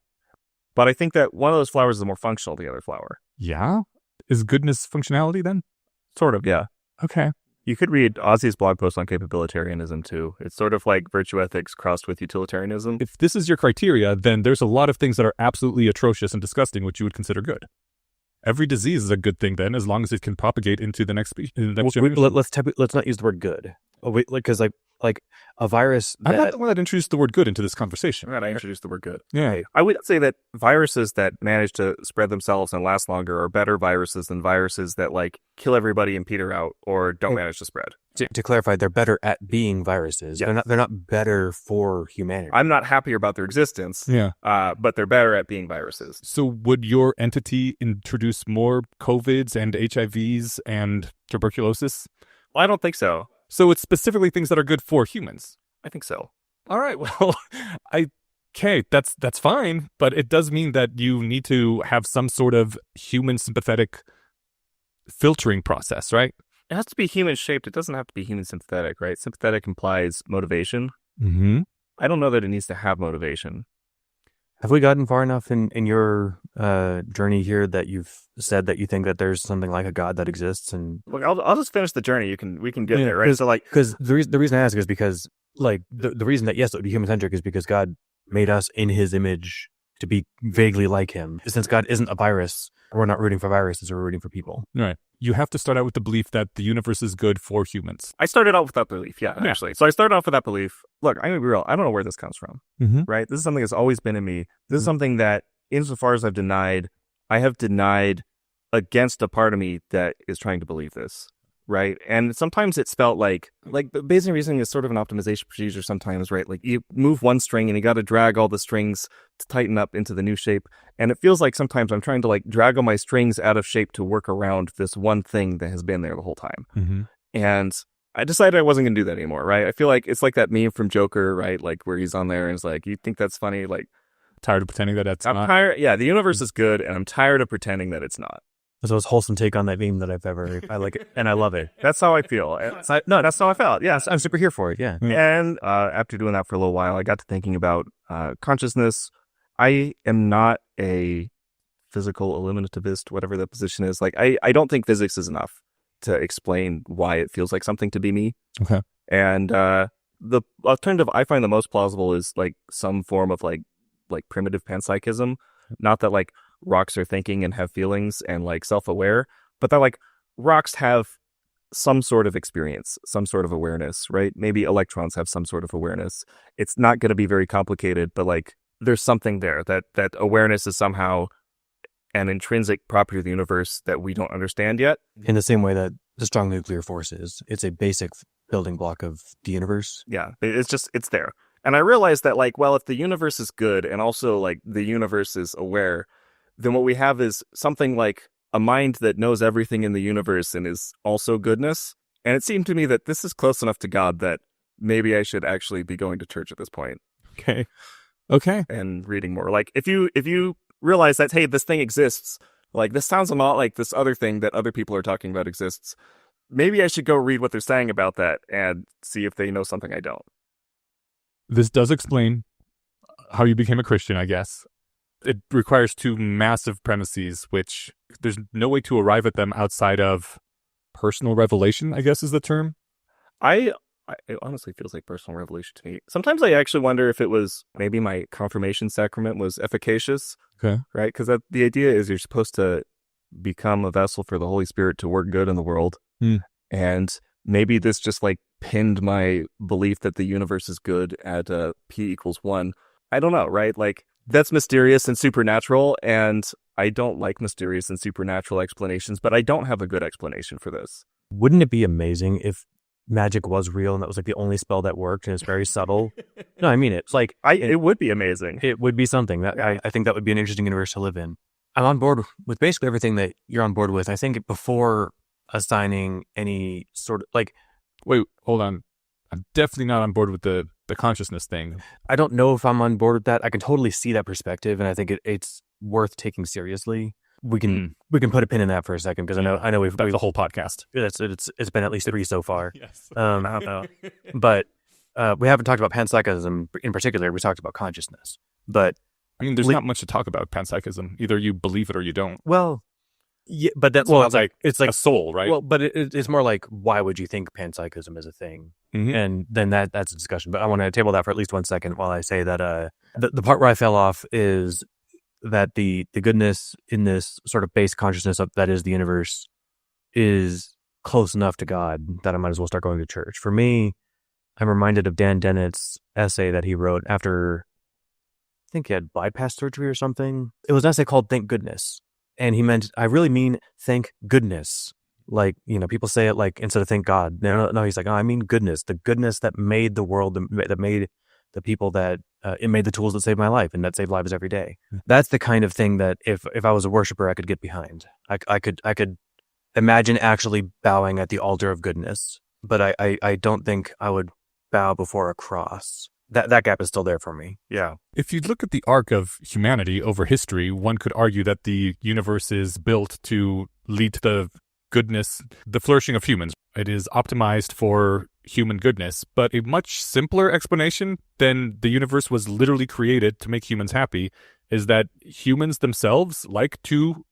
But I think that one of those flowers is more functional than the other flower. Yeah? Is goodness functionality then? Sort of, yeah. Okay. You could read Ozzy's blog post on capabilitarianism too. It's sort of like virtue ethics crossed with utilitarianism. If this is your criteria, then there's a lot of things that are absolutely atrocious and disgusting, which you would consider good. Every disease is a good thing then, as long as it can propagate into the next generation. Let's not use the word good. Because like a virus. I'm not the one that introduced the word good into this conversation. I introduced the word good. Yeah. I would say that viruses that manage to spread themselves and last longer are better viruses than viruses that like kill everybody and peter out or don't manage to spread. To clarify, they're better at being viruses. Yes. They're not better for humanity. I'm not happier about their existence. Yeah. But they're better at being viruses. So would your entity introduce more COVIDs and HIVs and tuberculosis? Well, I don't think so. So it's specifically things that are good for humans. I think so. All right, well, that's fine, but it does mean that you need to have some sort of human sympathetic filtering process, right? It has to be human shaped. It doesn't have to be human sympathetic, right? Sympathetic implies motivation. Mm-hmm. I don't know that it needs to have motivation. Have we gotten far enough in your journey here that you've said that you think that there's something like a God that exists? And Look, I'll just finish the journey. We can get there, right? So like, because the reason I ask is because like the reason that yes, it would be human centric is because God made us in His image to be vaguely like Him. Since God isn't a virus, we're not rooting for viruses; we're rooting for people. Right. You have to start out with the belief that the universe is good for humans. I started out with that belief, actually. So I started off with that belief. Look, I'm going to be real. I don't know where this comes from, right? This is something that's always been in me. This is something that, insofar as I've denied, I have denied against a part of me that is trying to believe this, right? And sometimes it's felt like Bayesian reasoning is sort of an optimization procedure sometimes, right? Like you move one string and you got to drag all the strings to tighten up into the new shape. And it feels like sometimes I'm trying to like drag all my strings out of shape to work around this one thing that has been there the whole time. Mm-hmm. And I decided I wasn't going to do that anymore, right? I feel like it's like that meme from Joker, right? Like where he's on there and it's like, you think that's funny? Like, Tired of pretending that that's I'm not. tired. Yeah, the universe is good and I'm tired of pretending that it's not. That's the most wholesome take on that meme that I've ever. I like it and I love it. That's how I feel. No, that's how I felt. Yes. I'm super here for it. Yeah. And after doing that for a little while, I got to thinking about consciousness. I am not a physical eliminativist, whatever the position is. Like, I don't think physics is enough to explain why it feels like something to be me. Okay. And the alternative I find the most plausible is like some form of like primitive panpsychism. Not that like rocks are thinking and have feelings and like self-aware, but that like rocks have some sort of experience, some sort of awareness, right? Maybe electrons have some sort of awareness. It's not going to be very complicated, but like there's something there that awareness is somehow an intrinsic property of the universe that we don't understand yet. In the same way that the strong nuclear force is, it's a basic building block of the universe. Yeah, it's there. And I realized that like, well, if the universe is good and also like the universe is aware, then what we have is something like a mind that knows everything in the universe and is also goodness. And it seemed to me that this is close enough to God that maybe I should actually be going to church at this point. Okay. And reading more. Like if you realize that, hey, this thing exists, like this sounds a lot like this other thing that other people are talking about exists, maybe I should go read what they're saying about that and see if they know something I don't. This does explain how you became a Christian, I guess. It requires two massive premises, which there's no way to arrive at them outside of personal revelation, I guess is the term. It honestly feels like personal revelation to me. Sometimes I actually wonder if it was maybe my confirmation sacrament was efficacious. Okay. Right? Because the idea is you're supposed to become a vessel for the Holy Spirit to work good in the world. Mm. And maybe this just like pinned my belief that the universe is good at p=1. I don't know, right? Like, that's mysterious and supernatural, and I don't like mysterious and supernatural explanations, but I don't have a good explanation for this. Wouldn't it be amazing if magic was real and that was like the only spell that worked and it's very subtle? No, I mean it. It's like It would be amazing. it would be something that I think that would be an interesting universe to live in. I'm on board with basically everything that you're on board with. I think before assigning any sort of like, Wait, hold on. I'm definitely not on board with the consciousness thing. I don't know if I'm on board with that. I can totally see that perspective, and I think it's worth taking seriously. We can put a pin in that for a second, because I know we've That's the whole podcast. it's been at least 3 so far. Yes. But we haven't talked about panpsychism in particular. We talked about consciousness, but I mean, there's not much to talk about panpsychism. Either you believe it or you don't. well, yeah, but that's It's like a soul, right? well, but it's more like, why would you think panpsychism is a thing? Mhm. And then that's a discussion. But I want to table that for at least 1 second while I say that the part where I fell off is that the goodness in this sort of base consciousness that is the universe is close enough to God that I might as well start going to church. For me, I'm reminded of Dan Dennett's essay that he wrote after, I think he had bypass surgery or something. It was an essay called Thank Goodness. And he meant, I really mean thank goodness. Like, people say it like instead of thank God. No, he's like, I mean goodness. The goodness that made the world, that made the people, that it made the tools that saved my life and that save lives every day. That's the kind of thing that if I was a worshiper, I could get behind. I could imagine actually bowing at the altar of goodness, but I don't think I would bow before a cross. That gap is still there for me. Yeah. If you look at the arc of humanity over history, one could argue that the universe is built to lead to the goodness, the flourishing of humans. It is optimized for human goodness, but a much simpler explanation than the universe was literally created to make humans happy is that humans themselves like to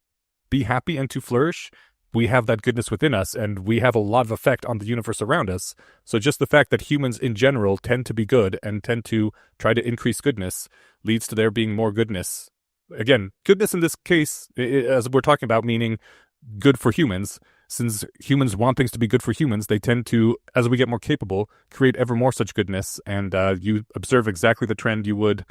be happy and to flourish. We have that goodness within us, and we have a lot of effect on the universe around us. So just the fact that humans in general tend to be good and tend to try to increase goodness leads to there being more goodness. Again, goodness in this case, as we're talking about, meaning good for humans. Since humans want things to be good for humans, they tend to, as we get more capable, create ever more such goodness. And you observe exactly the trend you would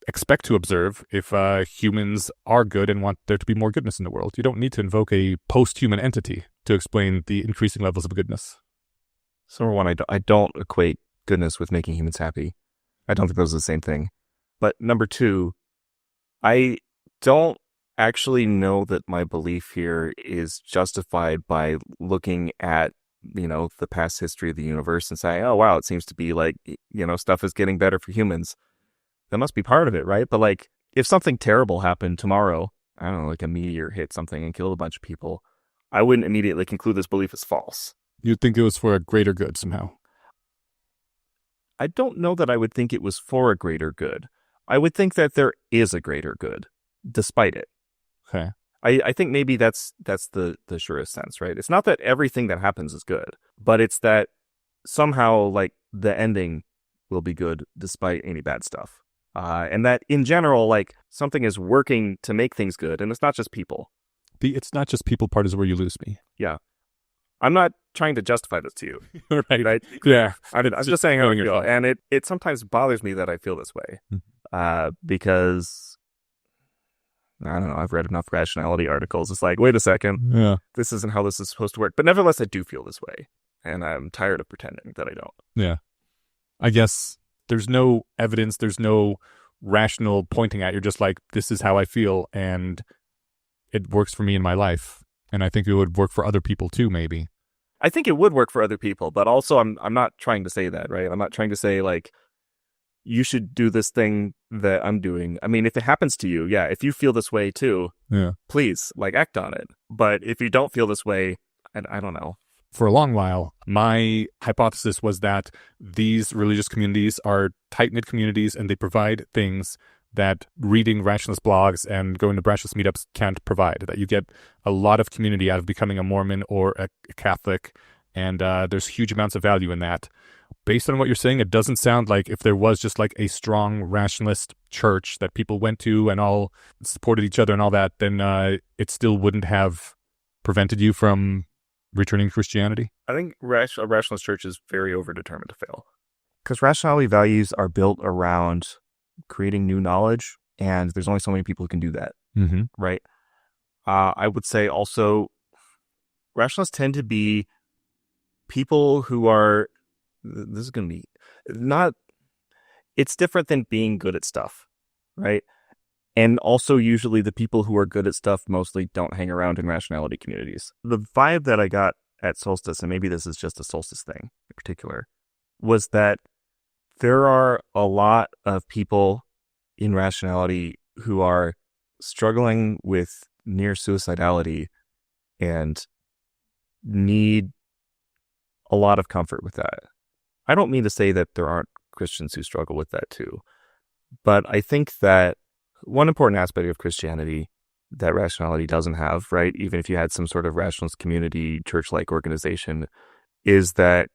expect to observe if humans are good and want there to be more goodness in the world. You don't need to invoke a post-human entity to explain the increasing levels of goodness. So number one, I don't equate goodness with making humans happy. I don't think those are the same thing. But number two, I don't actually know that my belief here is justified by looking at, the past history of the universe and saying, oh, wow, it seems to be like, stuff is getting better for humans. That must be part of it, right? But like, if something terrible happened tomorrow, I don't know, like a meteor hit something and killed a bunch of people, I wouldn't immediately conclude this belief is false. You'd think it was for a greater good somehow. I don't know that I would think it was for a greater good. I would think that there is a greater good, despite it. Okay. I think maybe that's the surest sense, right? It's not that everything that happens is good, but it's that somehow, like, the ending will be good despite any bad stuff. And that in general, like, something is working to make things good, and it's not just people. The it's not just people part is where you lose me. Yeah. I'm not trying to justify this to you. Right? Yeah. I'm just saying how I knowing feel. yourself. And it sometimes bothers me that I feel this way. Because, I don't know, I've read enough rationality articles. It's like, wait a second, Yeah. this isn't how this is supposed to work. But nevertheless, I do feel this way. And I'm tired of pretending that I don't. Yeah. I guess there's no evidence, there's no rational pointing at. You're just like, this is how I feel, and it works for me in my life. And I think it would work for other people too, maybe. I think it would work for other people, but also I'm not trying to say that, right? I'm not trying to say, like, you should do this thing that I'm doing. I mean, if it happens to you, yeah, if you feel this way too, Yeah. please, like, act on it. But if you don't feel this way, I don't know. For a long while, my hypothesis was that these religious communities are tight-knit communities, and they provide things that reading rationalist blogs and going to rationalist meetups can't provide, that you get a lot of community out of becoming a Mormon or a Catholic, and there's huge amounts of value in that. based on what you're saying, it doesn't sound like if there was just like a strong rationalist church that people went to and all supported each other and all that, then it still wouldn't have prevented you from returning to Christianity. I think a rationalist church is very overdetermined to fail. Because rationality values are built around creating new knowledge, and there's only so many people who can do that, right? I would say also rationalists tend to be people who are, this is going to be not, it's different than being good at stuff, right? And also usually the people who are good at stuff mostly don't hang around in rationality communities. The vibe that I got at Solstice, and maybe this is just a Solstice thing in particular, was that there are a lot of people in rationality who are struggling with near suicidality and need a lot of comfort with that. I don't mean to say that there aren't Christians who struggle with that too, but I think that one important aspect of Christianity that rationality doesn't have, right, even if you had some sort of rationalist community, church-like organization, is that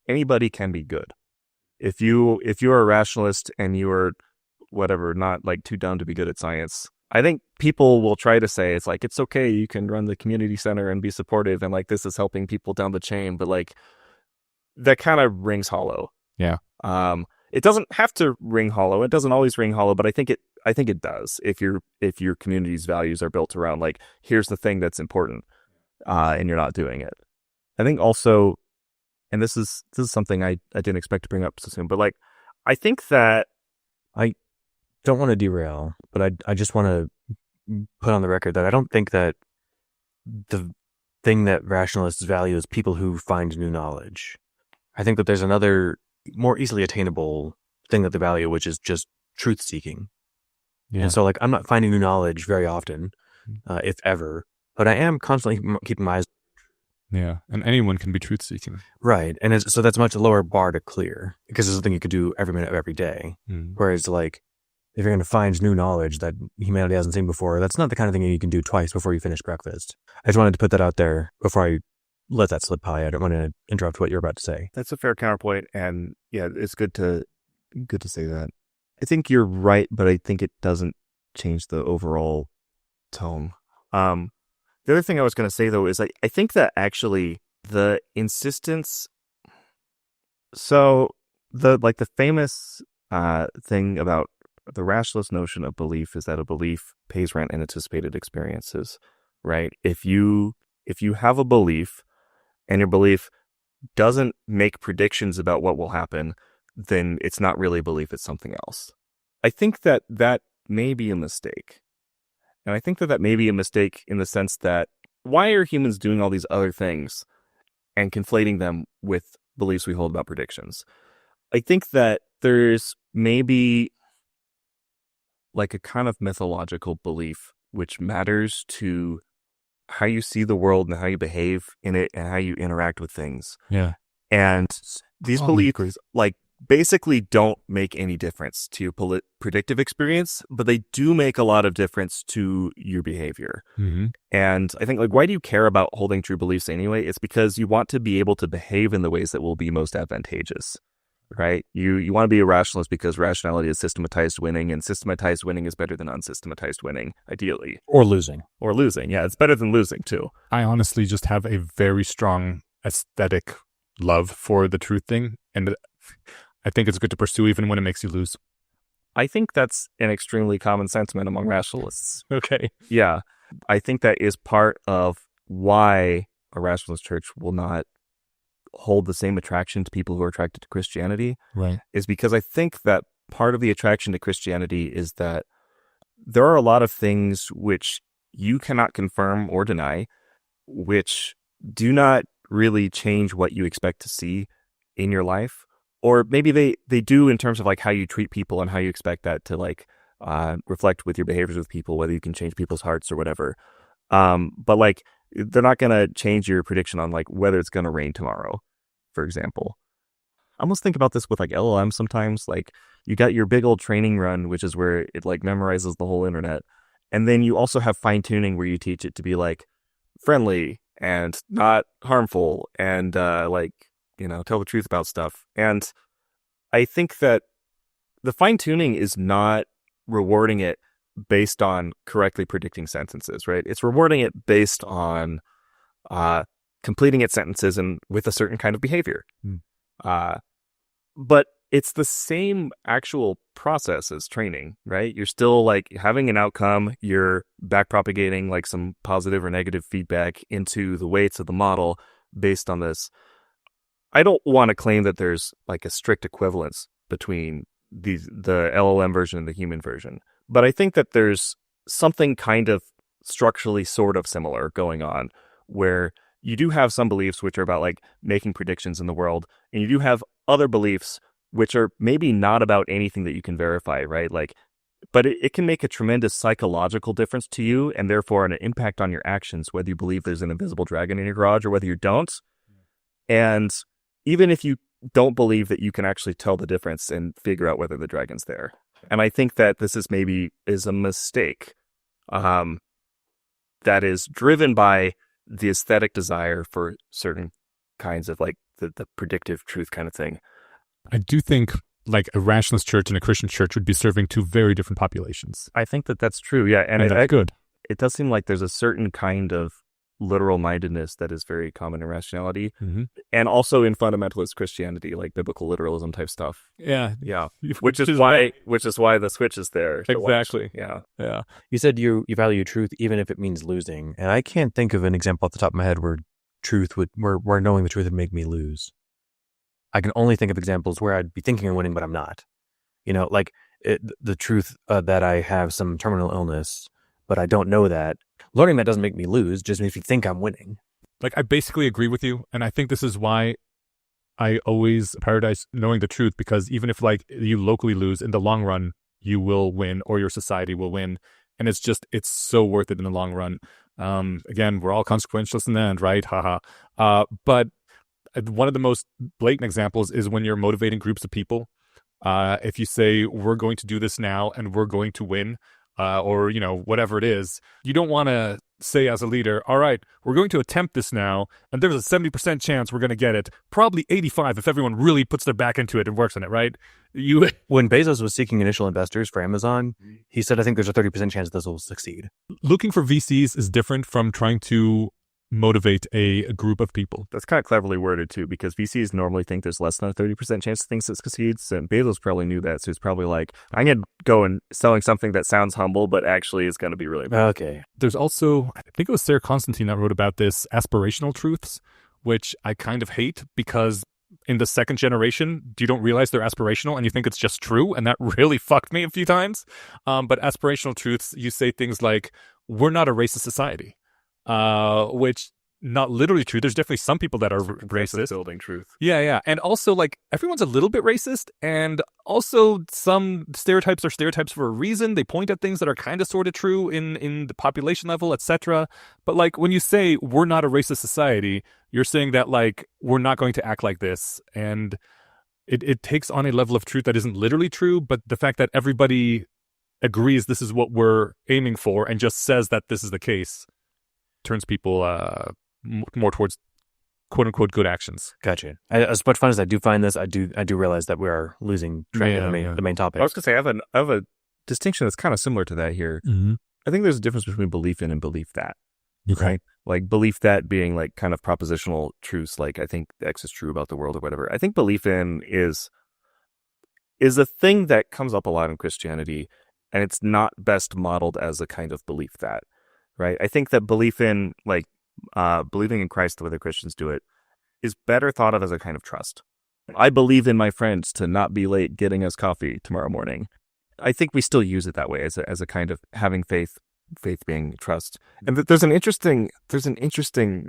anybody can be good. If you're a rationalist and you are whatever, not like too dumb to be good at science, I think people will try to say it's like, it's okay, you can run the community center and be supportive and like this is helping people down the chain, but like that kind of rings hollow. Yeah. It doesn't have to ring hollow. It doesn't always ring hollow, but I think it does if your community's values are built around like, here's the thing that's important, and you're not doing it. I think also, and this is something I didn't expect to bring up so soon, but like, I think that I don't want to derail, but I just want to put on the record that I don't think that the thing that rationalists value is people who find new knowledge. I think that there's another more easily attainable thing that they value, which is just truth seeking. Yeah. And so like, I'm not finding new knowledge very often, if ever, but I am constantly keeping my eyes. Yeah. And anyone can be truth seeking. Right. And so that's a much lower bar to clear because it's something you could do every minute of every day. Whereas like, if you're going to find new knowledge that humanity hasn't seen before, that's not the kind of thing you can do twice before you finish breakfast. I just wanted to put that out there before I let that slip by. I don't want to interrupt what you're about to say. that's a fair counterpoint, and yeah, it's good to say that. I think you're right, but I think it doesn't change the overall tone. The other thing I was going to say though is I think that actually the insistence. So the famous thing about the rationalist notion of belief is that a belief pays rent in anticipated experiences, right? If you have a belief and your belief doesn't make predictions about what will happen, then it's not really a belief, it's something else. I think that may be a mistake. And I think that may be a mistake in the sense that why are humans doing all these other things and conflating them with beliefs we hold about predictions? I think that there's maybe like a kind of mythological belief which matters to how you see the world and how you behave in it and how you interact with things. Yeah. And these beliefs like basically don't make any difference to your predictive experience, but they do make a lot of difference to your behavior. And I think like, why do you care about holding true beliefs anyway? It's because you want to be able to behave in the ways that will be most advantageous. Right? You want to be a rationalist because rationality is systematized winning, and systematized winning is better than unsystematized winning, ideally. Or losing. Yeah, it's better than losing, too. I honestly just have a very strong aesthetic love for the truth thing, and I think it's good to pursue even when it makes you lose. I think that's an extremely common sentiment among rationalists. Okay. Yeah. I think that is part of why a rationalist church will not hold the same attraction to people who are attracted to Christianity. Right. Is because I think that part of the attraction to Christianity is that there are a lot of things which you cannot confirm or deny, which do not really change what you expect to see in your life. Or maybe they do in terms of like how you treat people and how you expect that to like reflect with your behaviors with people, whether you can change people's hearts or whatever. But like, they're not going to change your prediction on like whether it's going to rain tomorrow, for example. I almost think about this with like LLM sometimes. Like you got your big old training run, which is where it like memorizes the whole internet. And then you also have fine tuning where you teach it to be like friendly and not harmful and like, tell the truth about stuff. And I think that the fine tuning is not rewarding it based on correctly predicting sentences, right? It's rewarding it based on completing its sentences and with a certain kind of behavior. But it's the same actual process as training, right? You're still like having an outcome, you're backpropagating like some positive or negative feedback into the weights of the model based on this. I don't want to claim that there's like a strict equivalence between the LLM version and the human version, but I think that there's something kind of structurally sort of similar going on where you do have some beliefs which are about like making predictions in the world, and you do have other beliefs which are maybe not about anything that you can verify, right? Like, but it can make a tremendous psychological difference to you and therefore an impact on your actions, whether you believe there's an invisible dragon in your garage or whether you don't. And even if you don't believe that you can actually tell the difference and figure out whether the dragon's there. And I think that this is a mistake that is driven by the aesthetic desire for certain kinds of like the predictive truth kind of thing. I do think like a rationalist church and a Christian church would be serving two very different populations. I think that that's true. Yeah. And that's good. It does seem like there's a certain kind of literal mindedness that is very common in rationality and also in fundamentalist Christianity, like biblical literalism type stuff. Yeah. Yeah. Which is why the switch is there. Exactly. Yeah. Yeah. You said you value truth even if it means losing. And I can't think of an example off the top of my head where where knowing the truth would make me lose. I can only think of examples where I'd be thinking of winning, but I'm not. Like the truth that I have some terminal illness, but I don't know that. Learning that doesn't make me lose, just makes me think I'm winning. Like, I basically agree with you. And I think this is why I always prioritize knowing the truth, because even if like you locally lose, in the long run, you will win or your society will win. And it's so worth it in the long run. Again, we're all consequentialists in the end, right? Haha. But one of the most blatant examples is when you're motivating groups of people. If you say, we're going to do this now and we're going to win, or, whatever it is, you don't want to say as a leader, all right, we're going to attempt this now, and there's a 70% chance we're going to get it. Probably 85 if everyone really puts their back into it and works on it, right? When Bezos was seeking initial investors for Amazon, he said, I think there's a 30% chance this will succeed. Looking for VCs is different from trying to motivate a group of people. That's kind of cleverly worded too, because VCs normally think there's less than a 30% chance things that succeeds, and Bezos probably knew that, so he's probably like, I'm going to go and selling something that sounds humble, but actually is going to be really bad. Okay. There's also, I think it was Sarah Constantine that wrote about this, aspirational truths, which I kind of hate, because in the second generation, you don't realize they're aspirational and you think it's just true, and that really fucked me a few times. But aspirational truths, you say things like, we're not a racist society. Which not literally true. There's definitely some people that are racist. Building truth. Yeah. And also, like, everyone's a little bit racist, and also some stereotypes are stereotypes for a reason. They point at things that are kind of sort of true in the population level, etc. But like, when you say we're not a racist society, you're saying that like we're not going to act like this, and it takes on a level of truth that isn't literally true, but the fact that everybody agrees this is what we're aiming for and just says that this is the case turns people more towards quote unquote good actions. Gotcha. As much fun as I do find this, I do realize that we are losing track of the main topic. I was going to say, I have a distinction that's kind of similar to that here. I think there's a difference between belief in and belief that. Okay. Right? Like belief that being like kind of propositional truths, like I think X is true about the world or whatever. I think belief in is a thing that comes up a lot in Christianity, and it's not best modeled as a kind of belief that. Right. I think that belief in like believing in Christ, the way the Christians do it, is better thought of as a kind of trust. I believe in my friends to not be late getting us coffee tomorrow morning. I think we still use it that way as a kind of having faith being trust. And there's an interesting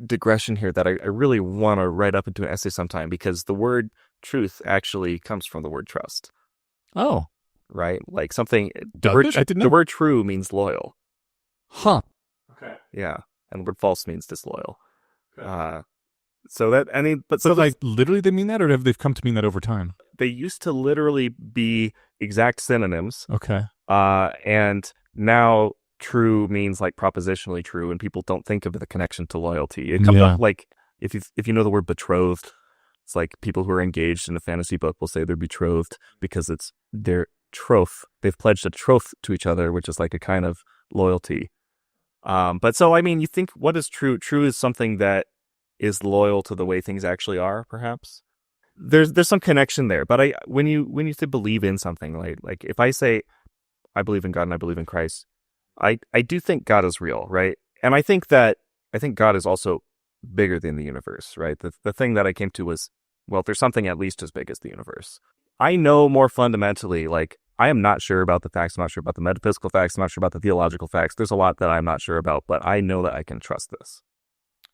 digression here that I really want to write up into an essay sometime, because the word truth actually comes from the word trust. Oh. Right. Like something. The word true means loyal. Huh. Okay. Yeah, and the word false means disloyal. Okay. So like literally they mean that, or have they come to mean that over time? They used to literally be exact synonyms. Okay. And now true means like propositionally true, and people don't think of the connection to loyalty. It comes up like if you know the word betrothed, It's like people who are engaged in a fantasy book will say they're betrothed because it's their troth. They've pledged a troth to each other, which is like a kind of loyalty. But so, I mean, you think, what is true? True is something that is loyal to the way things actually are, perhaps. There's some connection there. But when you say believe in something, like if I say I believe in God and I believe in Christ, I do think God is real, right? And I think God is also bigger than the universe, right? The thing that I came to was, well, there's something at least as big as the universe. I know more fundamentally, like, I am not sure about the facts. I'm not sure about the metaphysical facts. I'm not sure about the theological facts. There's a lot that I'm not sure about, but I know that I can trust this.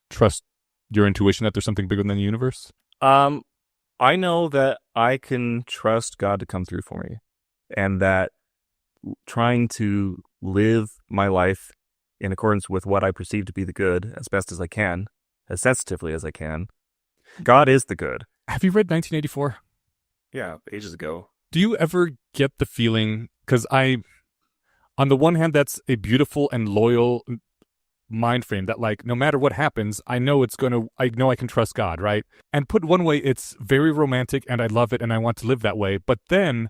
Trust your intuition that there's something bigger than the universe? I know that I can trust God to come through for me, and that trying to live my life in accordance with what I perceive to be the good as best as I can, as sensitively as I can, God is the good. Have you read 1984? Yeah, ages ago. Do you ever get the feeling, because on the one hand, that's a beautiful and loyal mind frame that, like, no matter what happens, I know I can trust God, right? And put one way, it's very romantic and I love it and I want to live that way. But then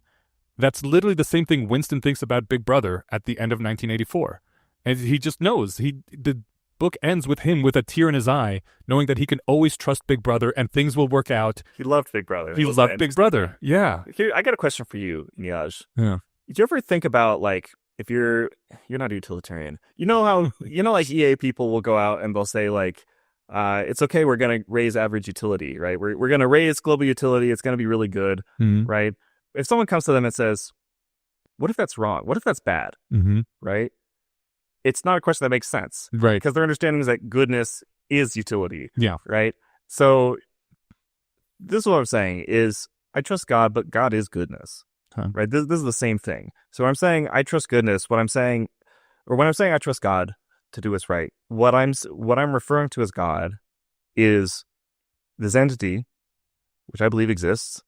that's literally the same thing Winston thinks about Big Brother at the end of 1984. And he just knows. The book ends with him with a tear in his eye, knowing that he can always trust Big Brother and things will work out. He loved Big Brother. He loved Big Brother. Yeah. Here, I got a question for you, Niaj. Yeah. Did you ever think about, like, if you're not a utilitarian, you know how, like EA people will go out and they'll say, like, it's okay, we're going to raise average utility, right? We're going to raise global utility. It's going to be really good, right? If someone comes to them and says, what if that's wrong? What if that's bad? Right? It's not a question that makes sense. Right. Because their understanding is that goodness is utility. Yeah. Right? So this is what I'm saying is I trust God, but God is goodness. Right? This is the same thing. So I'm saying I trust goodness. When I'm saying I trust God to do what's right, what I'm referring to as God is this entity, which I believe exists.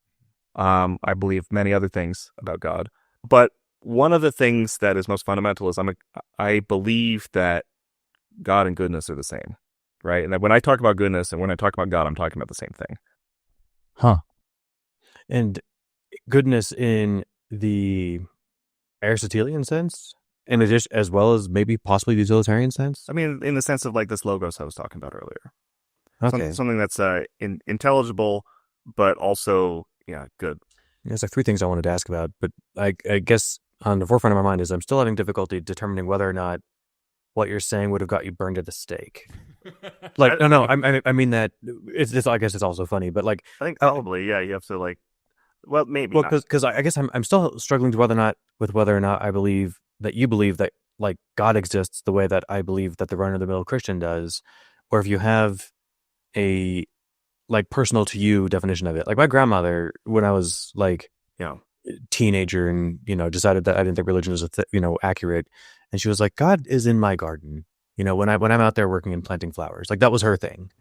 I believe many other things about God, but one of the things that is most fundamental is I believe that God and goodness are the same, right? And that when I talk about goodness and when I talk about God, I'm talking about the same thing. And goodness in the Aristotelian sense, in addition, as well as maybe possibly the utilitarian sense? I mean, in the sense of like this logos I was talking about earlier. Okay. Something that's intelligible, but also, good. There's like three things I wanted to ask about, but I guess on the forefront of my mind is I'm still having difficulty determining whether or not what you're saying would have got you burned at the stake. Like, no, I mean that it's I guess it's also funny, but like I think probably, you have to like, well, maybe. Well, because I guess I'm still struggling to whether or not I believe that you believe that like God exists the way that I believe that the run-of-the-mill Christian does, or if you have a like personal to you definition of it. Like my grandmother, when I was like, teenager and, decided that I didn't think religion was, accurate. And she was like, God is in my garden. When I'm out there working and planting flowers, like that was her thing.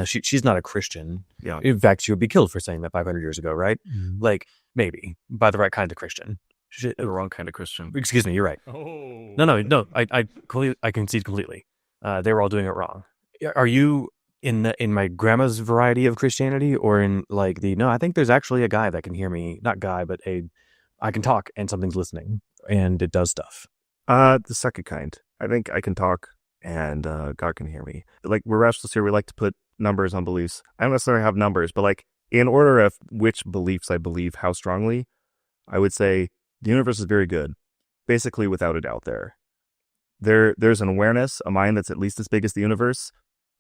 She's not a Christian. Yeah. In fact, she would be killed for saying that 500 years ago. Right. Like maybe by the right kind of Christian. The wrong kind of Christian. Excuse me. You're right. Oh. No. I concede completely. They were all doing it wrong. Are you in my grandma's variety of Christianity, or in like I think there's actually a guy that can hear me, not guy, but I can talk and something's listening and it does stuff. The second kind. I think I can talk and God can hear me. Like we're rationalists here, we like to put numbers on beliefs. I don't necessarily have numbers, but like in order of which beliefs I believe how strongly, I would say the universe is very good, basically without a doubt There's an awareness, a mind that's at least as big as the universe,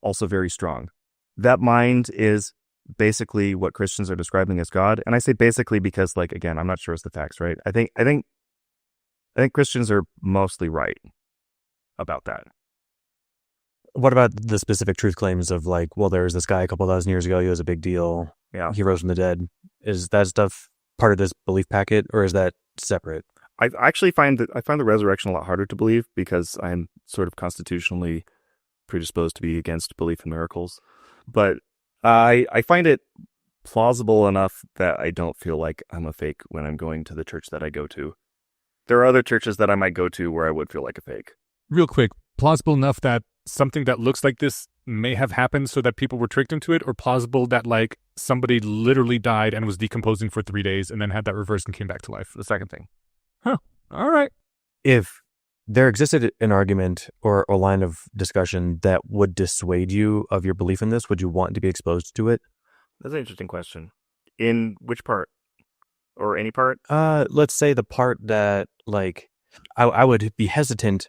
also very strong. That mind is basically what Christians are describing as God. And I say basically because, like, again, I'm not sure it's the facts, right? I think Christians are mostly right about that. What about the specific truth claims of like, well, there was this guy a couple thousand years ago, he was a big deal. Yeah. He rose from the dead. Is that stuff part of this belief packet, or is that separate? I actually find the resurrection a lot harder to believe because I'm sort of constitutionally predisposed to be against belief in miracles. But I find it plausible enough that I don't feel like I'm a fake when I'm going to the church that I go to. There are other churches that I might go to where I would feel like a fake. Real quick, plausible enough that something that looks like this may have happened so that people were tricked into it, or plausible that like somebody literally died and was decomposing for 3 days and then had that reversed and came back to life. The second thing. All right. If there existed an argument or a line of discussion that would dissuade you of your belief in this, would you want to be exposed to it? That's an interesting question. In which part? Or any part? Let's say the part that, like, I would be hesitant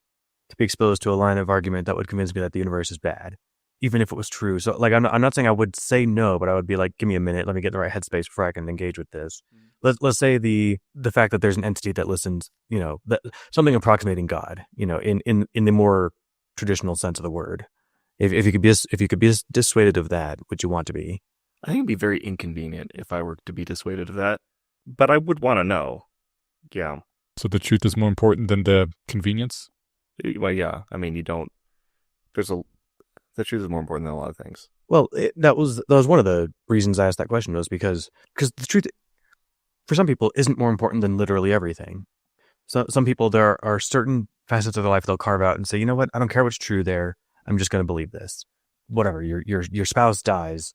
to be exposed to a line of argument that would convince me that the universe is bad, even if it was true. So, like, I'm not saying I would say no, but I would be like, give me a minute, let me get in the right headspace before I can engage with this. Let's say the fact that there's an entity that listens, that something approximating God, in the more traditional sense of the word. If you could be dissuaded of that, would you want to be? I think it'd be very inconvenient if I were to be dissuaded of that, but I would want to know. Yeah. So the truth is more important than the convenience? Well, yeah. I mean, the truth is more important than a lot of things. Well, that was one of the reasons I asked that question, was because the truth, for some people, isn't more important than literally everything. So some people, there are certain facets of their life they'll carve out and say, you know what, I don't care what's true there. I'm just going to believe this. Whatever, your spouse dies,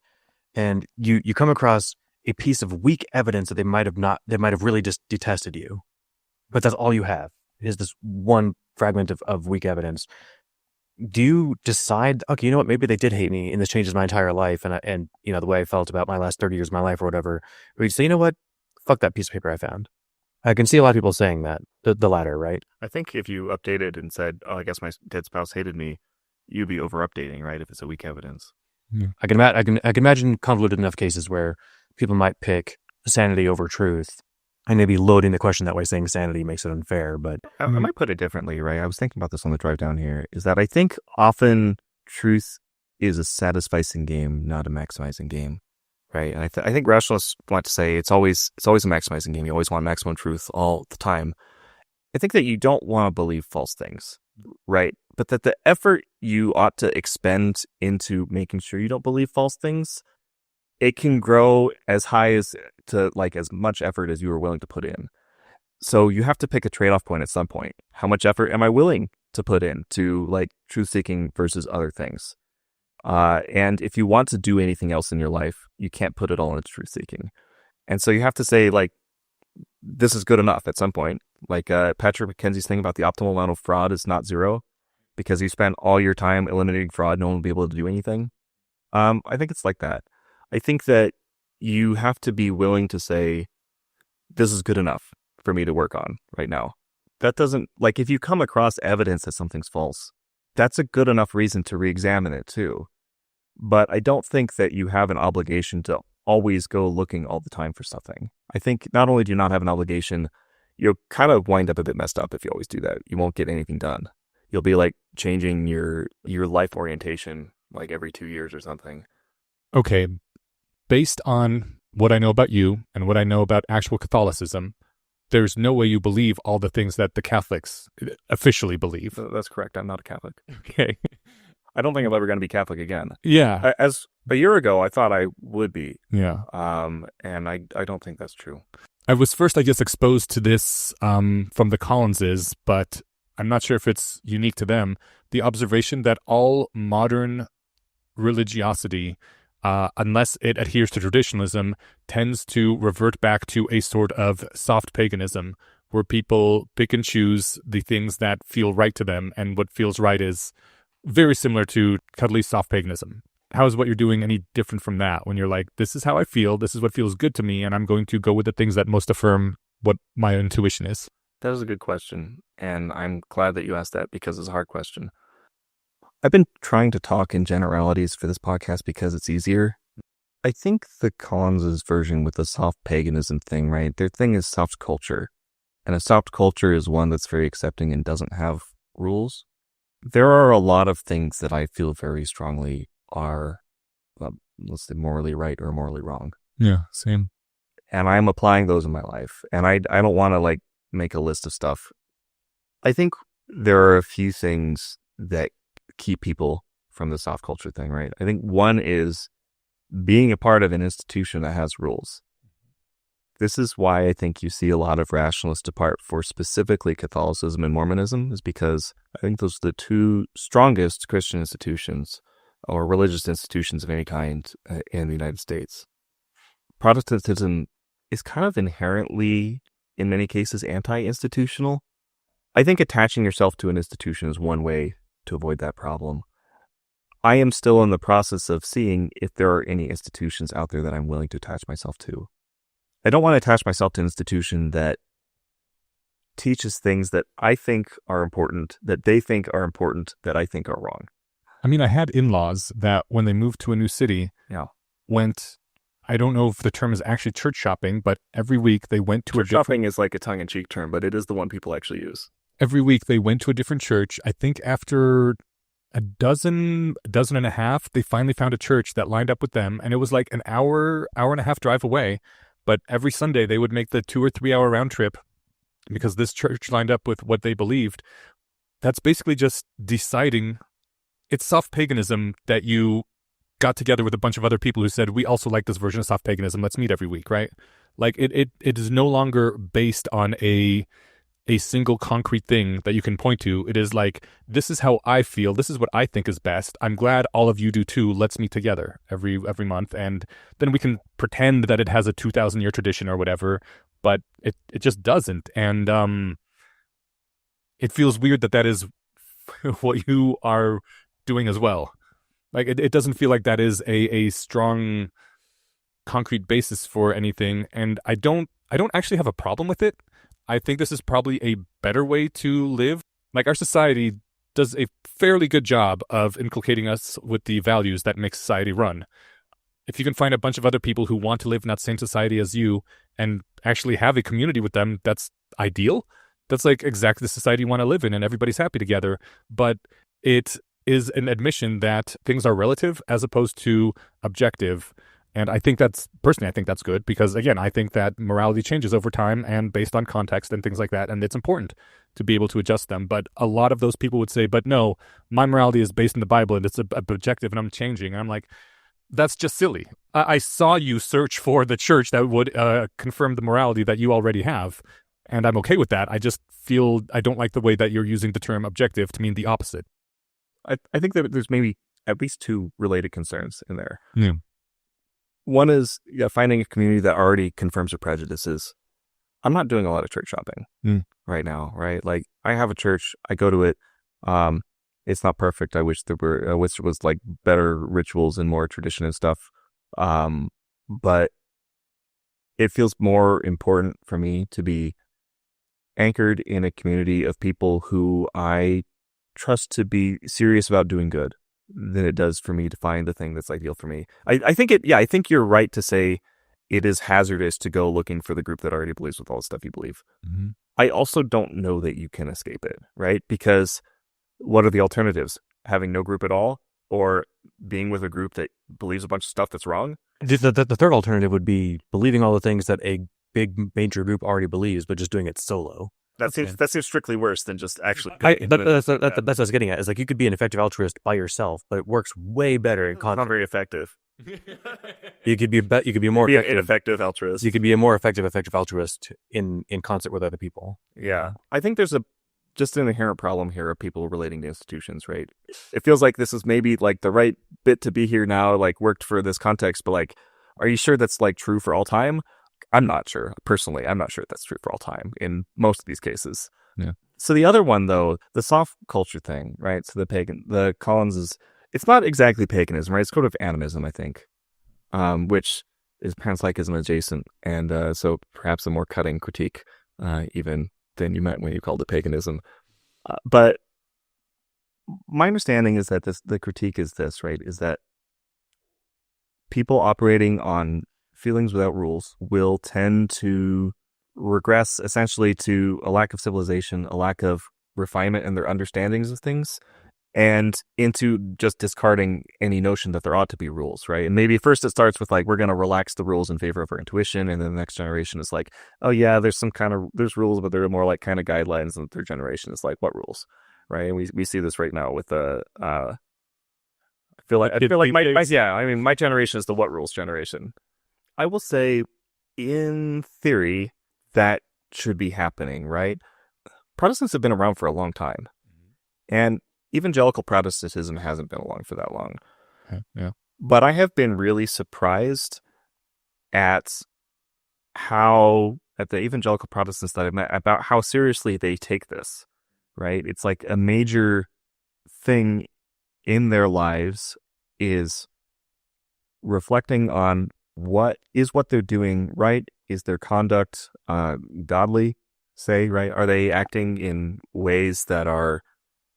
and you come across a piece of weak evidence that they might have really just detested you, but that's all you have is this one fragment of weak evidence. Do you decide, okay, you know what, maybe they did hate me and this changes my entire life and the way I felt about my last 30 years of my life or whatever, or you say, you know what, fuck that piece of paper I found? I can see a lot of people saying that, the latter, right? I think if you updated and said, oh, I guess my dead spouse hated me, you'd be over updating, right? If it's a weak evidence. Yeah. I can imagine convoluted enough cases where people might pick sanity over truth. I may be loading the question that way, saying sanity makes it unfair, but I might put it differently, right? I was thinking about this on the drive down here, is that I think often truth is a satisficing game, not a maximizing game, right? And I think rationalists want to say it's always a maximizing game. You always want maximum truth all the time. I think that you don't want to believe false things, right? But that the effort you ought to expend into making sure you don't believe false things, it can grow as high as to like as much effort as you are willing to put in. So you have to pick a trade-off point at some point. How much effort am I willing to put in to like truth-seeking versus other things? And if you want to do anything else in your life, you can't put it all into truth-seeking. And so you have to say like, this is good enough at some point. Like Patrick McKenzie's thing about the optimal amount of fraud is not 0, because you spend all your time eliminating fraud, no one will be able to do anything. I think it's like that. I think that you have to be willing to say, this is good enough for me to work on right now. That doesn't, like, if you come across evidence that something's false, that's a good enough reason to re-examine it too. But I don't think that you have an obligation to always go looking all the time for something. I think not only do you not have an obligation, you'll kind of wind up a bit messed up if you always do that. You won't get anything done. You'll be like changing your life orientation like every 2 years or something. Okay. Based on what I know about you and what I know about actual Catholicism, there's no way you believe all the things that the Catholics officially believe. That's correct. I'm not a Catholic. Okay. I don't think I'm ever going to be Catholic again. Yeah. As a year ago, I thought I would be. Yeah. And I don't think that's true. I was first, I guess, exposed to this from the Collinses, but I'm not sure if it's unique to them. The observation that all modern religiosity, unless it adheres to traditionalism, tends to revert back to a sort of soft paganism, where people pick and choose the things that feel right to them, and what feels right is very similar to cuddly soft paganism. How is what you're doing any different from that, when you're like, this is how I feel, this is what feels good to me, and I'm going to go with the things that most affirm what my intuition is? That is a good question, and I'm glad that you asked that, because it's a hard question. I've been trying to talk in generalities for this podcast because it's easier. I think the Collins' version with the soft paganism thing, right? Their thing is soft culture. And a soft culture is one that's very accepting and doesn't have rules. There are a lot of things that I feel very strongly are, let's say, morally right or morally wrong. Yeah, same. And I'm applying those in my life. And I don't want to like make a list of stuff. I think there are a few things that keep people from the soft culture thing, right? I think one is being a part of an institution that has rules. This is why I think you see a lot of rationalists depart for specifically Catholicism and Mormonism, is because I think those are the two strongest Christian institutions or religious institutions of any kind in the United States. Protestantism is kind of inherently, in many cases, anti-institutional. I think attaching yourself to an institution is one way to avoid that problem. I am still in the process of seeing if there are any institutions out there that I'm willing to attach myself to. I don't want to attach myself to an institution that teaches things that I think are important, that they think are important, that I think are wrong. I mean, I had in-laws that when they moved to a new city, went, I don't know if the term is actually church shopping, but every week they went to church shopping is like a tongue-in-cheek term, but it is the one people actually use. Every week they went to a different church. I think after a dozen and a half, they finally found a church that lined up with them, and it was like an hour and a half drive away. But every Sunday they would make the 2 or 3 hour round trip because this church lined up with what they believed. That's basically just deciding. It's soft paganism that you got together with a bunch of other people who said, we also like this version of soft paganism. Let's meet every week, right? Like it is no longer based on a single concrete thing that you can point to. It is like, this is how I feel. This is what I think is best. I'm glad all of you do too. Let's meet together every month. And then we can pretend that it has a 2,000-year tradition or whatever, but it just doesn't. And it feels weird that is what you are doing as well. Like it doesn't feel like that is a strong concrete basis for anything. And I don't actually have a problem with it. I think this is probably a better way to live. Like, our society does a fairly good job of inculcating us with the values that make society run. If you can find a bunch of other people who want to live in that same society as you and actually have a community with them, that's ideal. That's like exactly the society you want to live in, and everybody's happy together. But it is an admission that things are relative as opposed to objective. And I think that's good because, again, I think that morality changes over time and based on context and things like that. And it's important to be able to adjust them. But a lot of those people would say, but no, my morality is based in the Bible and it's objective and I'm changing. And I'm like, that's just silly. I saw you search for the church that would confirm the morality that you already have. And I'm okay with that. I just feel I don't like the way that you're using the term objective to mean the opposite. I think that there's maybe at least two related concerns in there. Yeah. One is finding a community that already confirms your prejudices. I'm not doing a lot of church shopping right now, right? Like, I have a church, I go to it. It's not perfect. I wish there was like better rituals and more tradition and stuff. But it feels more important for me to be anchored in a community of people who I trust to be serious about doing good than it does for me to find the thing that's ideal for me. I think you're right to say it is hazardous to go looking for the group that already believes with all the stuff you believe. Mm-hmm. I also don't know that you can escape it, right? Because what are the alternatives? Having no group at all, or being with a group that believes a bunch of stuff that's wrong? The third alternative would be believing all the things that a big major group already believes, but just doing it solo. That seems strictly worse than just actually. That's what I was getting at. Is like, you could be an effective altruist by yourself, but it works way better in concert. Not very effective. You could be more ineffective altruist. You could be a more effective altruist in concert with other people. Yeah, I think there's just an inherent problem here of people relating to institutions, right? It feels like this is maybe like the right bit to be here now, like worked for this context, but like, are you sure that's like true for all time? I'm not sure. Personally, I'm not sure that's true for all time in most of these cases. Yeah. So the other one, though, the soft culture thing, right? So the Collins it's not exactly paganism, right? It's sort of animism, I think, which is panpsychism adjacent, and so perhaps a more cutting critique even than you meant when you called it paganism. But my understanding is that the critique is this, right? Is that people operating on feelings without rules will tend to regress essentially to a lack of civilization, a lack of refinement in their understandings of things, and into just discarding any notion that there ought to be rules, right? And maybe first it starts with like, we're going to relax the rules in favor of our intuition, and then the next generation is like, oh yeah, there's rules, but they're more like kind of guidelines, and the third generation is like, what rules, right? And we see this right now with the I feel like my generation is the what rules generation. I will say, in theory, that should be happening, right? Protestants have been around for a long time. And evangelical Protestantism hasn't been along for that long. Yeah. But I have been really surprised at how, at the evangelical Protestants that I've met, about how seriously they take this, right? It's like a major thing in their lives is reflecting on what they're doing right? Is their conduct godly, say, right? Are they acting in ways that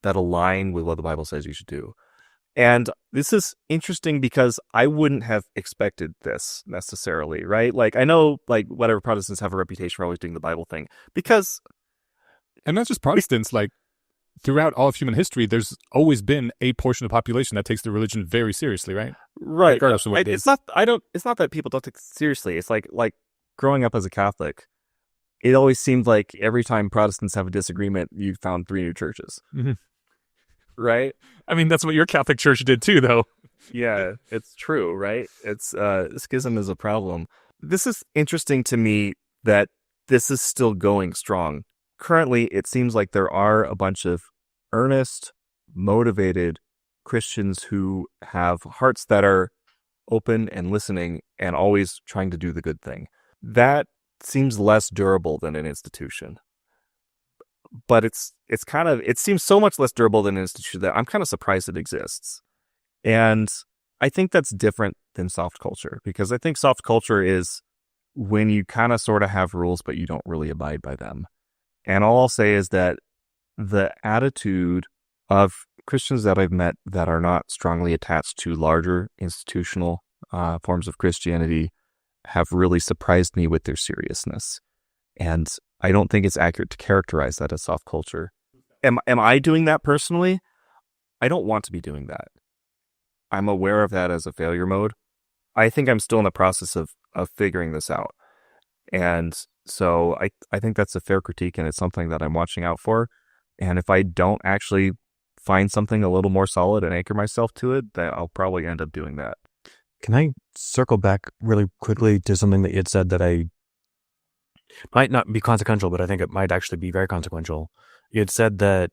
align with what the Bible says you should do? And this is interesting because I wouldn't have expected this necessarily, right? Like, I know, like, whatever, Protestants have a reputation for always doing the Bible thing because... And not just Protestants, like, throughout all of human history, there's always been a portion of the population that takes the religion very seriously, right? Right. Regardless of what it is. It's not that people don't take it seriously. It's like growing up as a Catholic, it always seemed like every time Protestants have a disagreement, you found 3 new churches. Mm-hmm. Right? I mean, that's what your Catholic Church did too, though. Yeah, it's true, right? It's schism is a problem. This is interesting to me that this is still going strong. Currently, it seems like there are a bunch of earnest, motivated Christians who have hearts that are open and listening and always trying to do the good thing. That seems less durable than an institution. But it seems so much less durable than an institution that I'm kind of surprised it exists. And I think that's different than soft culture, because I think soft culture is when you kind of sort of have rules, but you don't really abide by them. And all I'll say is that the attitude of Christians that I've met that are not strongly attached to larger institutional forms of Christianity have really surprised me with their seriousness. And I don't think it's accurate to characterize that as soft culture. Am I doing that personally? I don't want to be doing that. I'm aware of that as a failure mode. I think I'm still in the process of figuring this out. And so I think that's a fair critique, and it's something that I'm watching out for. And if I don't actually find something a little more solid and anchor myself to it, then I'll probably end up doing that. Can I circle back really quickly to something that you had said that I might not be consequential, but I think it might actually be very consequential. You had said that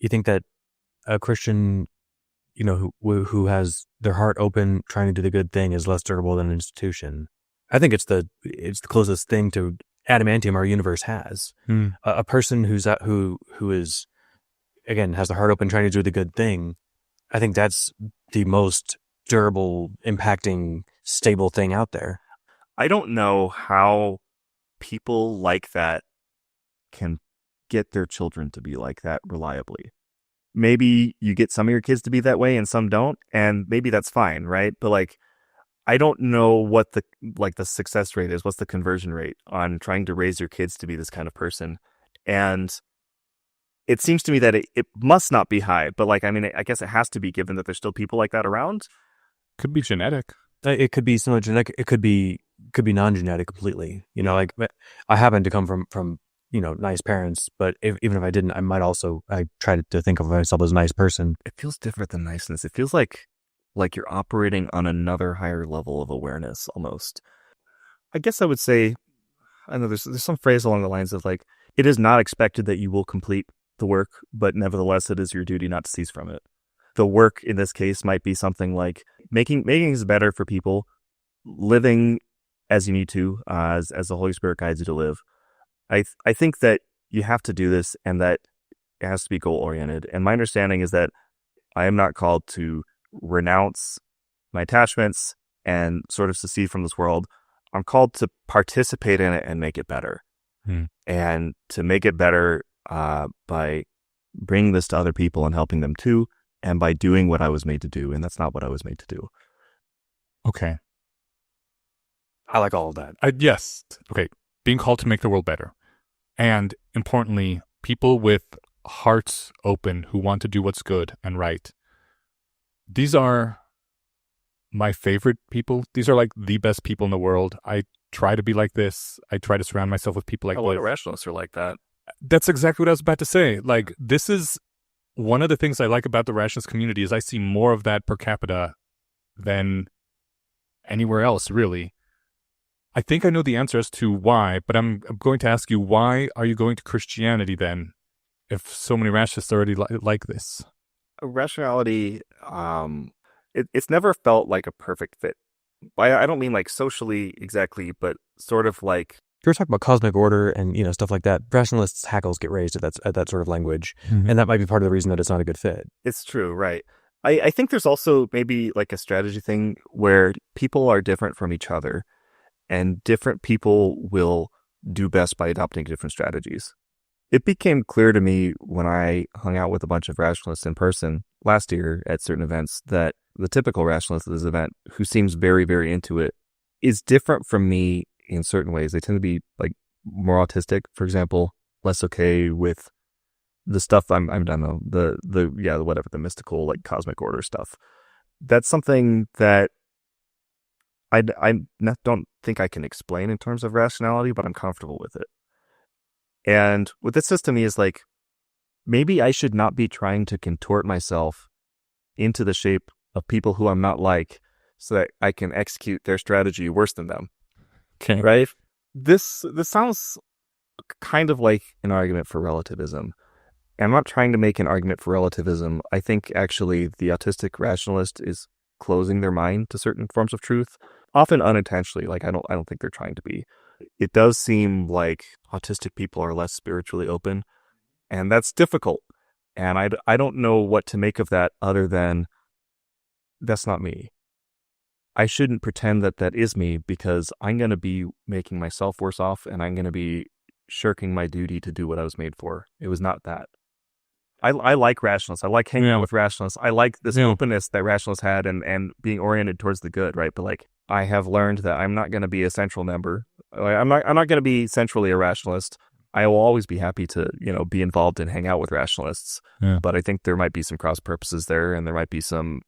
you think that a Christian, who has their heart open, trying to do the good thing, is less durable than an institution. I think it's the closest thing to adamantium our universe has. A person who is, again, has the heart open, trying to do the good thing. I think that's the most durable, impacting, stable thing out there. I don't know how people like that can get their children to be like that reliably. Maybe you get some of your kids to be that way and some don't, and maybe that's fine, right? But like, I don't know what the success rate is. What's the conversion rate on trying to raise your kids to be this kind of person? And it seems to me that it must not be high, but like, I mean, I guess it has to be, given that there's still people like that around. Could be genetic. It could be somewhat genetic. It could be non-genetic completely. Like, I happen to come from nice parents, but even if I didn't, I try to think of myself as a nice person. It feels different than niceness. It feels like you're operating on another higher level of awareness almost. I guess I would say, I know there's some phrase along the lines of like, it is not expected that you will complete the work, but nevertheless, it is your duty not to cease from it. The work in this case might be something like making things better for people, living as you need to, as the Holy Spirit guides you to live. I think that you have to do this, and that it has to be goal oriented. And my understanding is that I am not called to renounce my attachments and sort of secede from this world. I'm called to participate in it and make it better. And to make it better by bringing this to other people and helping them too, and by doing what I was made to do. And that's not what I was made to do. Okay. I like all of that. Yes. Okay. Being called to make the world better. And importantly, people with hearts open who want to do what's good and right. These are my favorite people. These are like the best people in the world. I try to be like this. I try to surround myself with people like A lot this. of rationalists are like that. That's exactly what I was about to say. Like, this is one of the things I like about the rationalist community is I see more of that per capita than anywhere else, really. I think I know the answer as to why, but I'm going to ask you, why are you going to Christianity then, if so many rationalists already like this? Rationality, it's never felt like a perfect fit I don't mean like socially exactly, but sort of like, If you're talking about cosmic order and, stuff like that, rationalists' hackles get raised at that sort of language. Mhm. And that might be part of the reason that it's not a good fit. it's true, right? I think there's also maybe like a strategy thing where people are different from each other, and different people will do best by adopting different strategies. It became clear to me when I hung out with a bunch of rationalists in person last year at certain events that the typical rationalist at this event, who seems very, very into it, is different from me in certain ways. They tend to be like more autistic, for example, less okay with the stuff I don't know, the mystical, like cosmic order stuff. That's something that don't think I can explain in terms of rationality, but I'm comfortable with it. And what this says to me is like, maybe I should not be trying to contort myself into the shape of people who I'm not like, so that I can execute their strategy worse than them. Okay. Right? This sounds kind of like an argument for relativism. I'm not trying to make an argument for relativism. I think actually the autistic rationalist is closing their mind to certain forms of truth, often unintentionally. Like I don't think they're trying to be. It does seem like autistic people are less spiritually open, and that's difficult. And I don't know what to make of that other than that's not me. I shouldn't pretend that that is me, because I'm going to be making myself worse off, and I'm going to be shirking my duty to do what I was made for. It was not that. I like rationalists. I like hanging out with rationalists. I like this openness that rationalists had and being oriented towards the good, right? But like, I have learned that I'm not going to be a central member. I'm not going to be centrally a rationalist. I will always be happy to, be involved and hang out with rationalists. Yeah. But I think there might be some cross purposes there, and there might be some,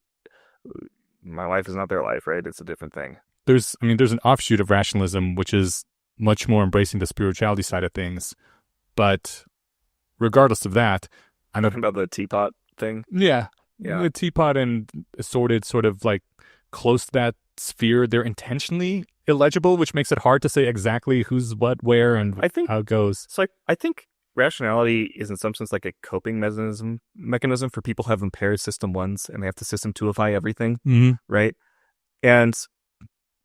my life is not their life, right? It's a different thing. There's an offshoot of rationalism, which is much more embracing the spirituality side of things. But regardless of that, I'm talking about the teapot thing. Yeah. Yeah. The teapot and assorted sort of like close to that sphere, they're intentionally illegible, which makes it hard to say exactly who's what, where, and how it goes. So I think rationality is in some sense like a coping mechanism for people who have impaired system ones and they have to system twoify everything, right? And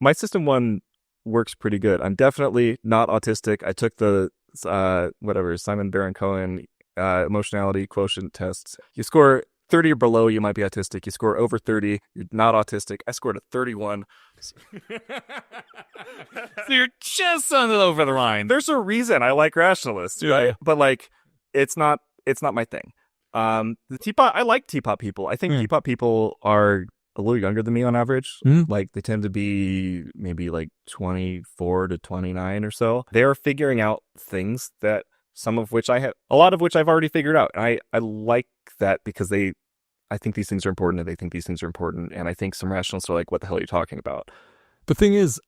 my system one works pretty good. I'm definitely not autistic. I took the Simon Baron-Cohen emotionality quotient test. You score 30 or below, you might be autistic. You score over 30, you're not autistic. I scored a 31. So you're just on the over the line. There's a reason I like rationalists, right? But like, it's not my thing. The teapot, I like teapot people. I think teapot people are a little younger than me on average. Like they tend to be maybe like 24 to 29 or so. They're figuring out things that a lot of which I've already figured out. And I like that because I think these things are important, and they think these things are important. And I think some rationalists are like, what the hell are you talking about? The thing is,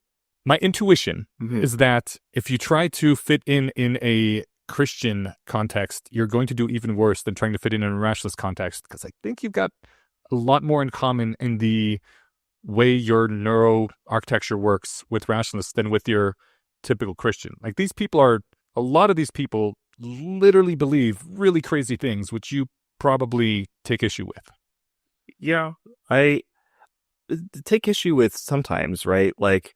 my intuition is that if you try to fit in a Christian context, you're going to do even worse than trying to fit in a rationalist context, because I think you've got a lot more in common in the way your neuro architecture works with rationalists than with your typical Christian. Like a lot of these people literally believe really crazy things, which you probably take issue with. Yeah, I take issue with sometimes, right? Like,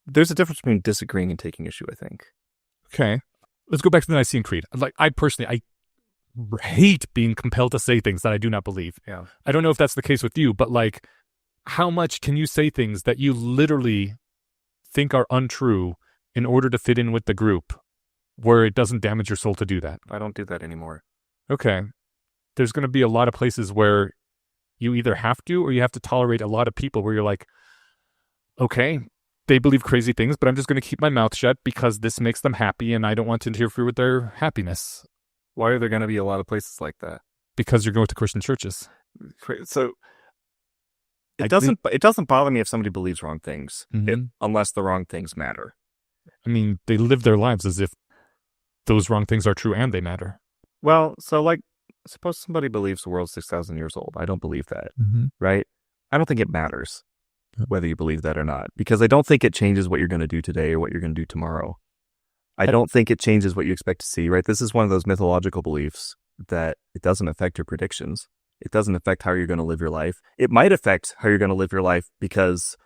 there's a difference between disagreeing and taking issue, I think. Okay. Let's go back to the Nicene Creed. Like, I hate being compelled to say things that I do not believe. Yeah. I don't know if that's the case with you, but like, how much can you say things that you literally think are untrue in order to fit in with the group where it doesn't damage your soul to do that? I don't do that anymore. Okay. There's going to be a lot of places where you either have to or you have to tolerate a lot of people where you're like, okay, they believe crazy things, but I'm just going to keep my mouth shut because this makes them happy and I don't want to interfere with their happiness. Why are there going to be a lot of places like that? Because you're going to Christian churches. So it doesn't bother me if somebody believes wrong things, unless the wrong things matter. I mean, they live their lives as if those wrong things are true and they matter. Well, so like, suppose somebody believes the world's 6,000 years old. I don't believe that, right? I don't think it matters whether you believe that or not, because I don't think it changes what you're going to do today or what you're going to do tomorrow. I don't think it changes what you expect to see, right? This is one of those mythological beliefs that it doesn't affect your predictions. It doesn't affect how you're going to live your life. It might affect how you're going to live your life because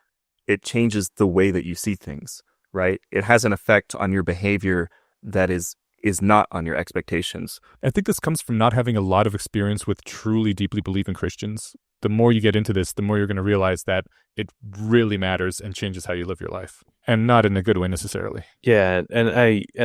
it changes the way that you see things, right? It has an effect on your behavior that is not on your expectations. I think this comes from not having a lot of experience with truly deeply believing Christians. The more you get into this, the more you're going to realize that it really matters and changes how you live your life, and not in a good way necessarily. Yeah, and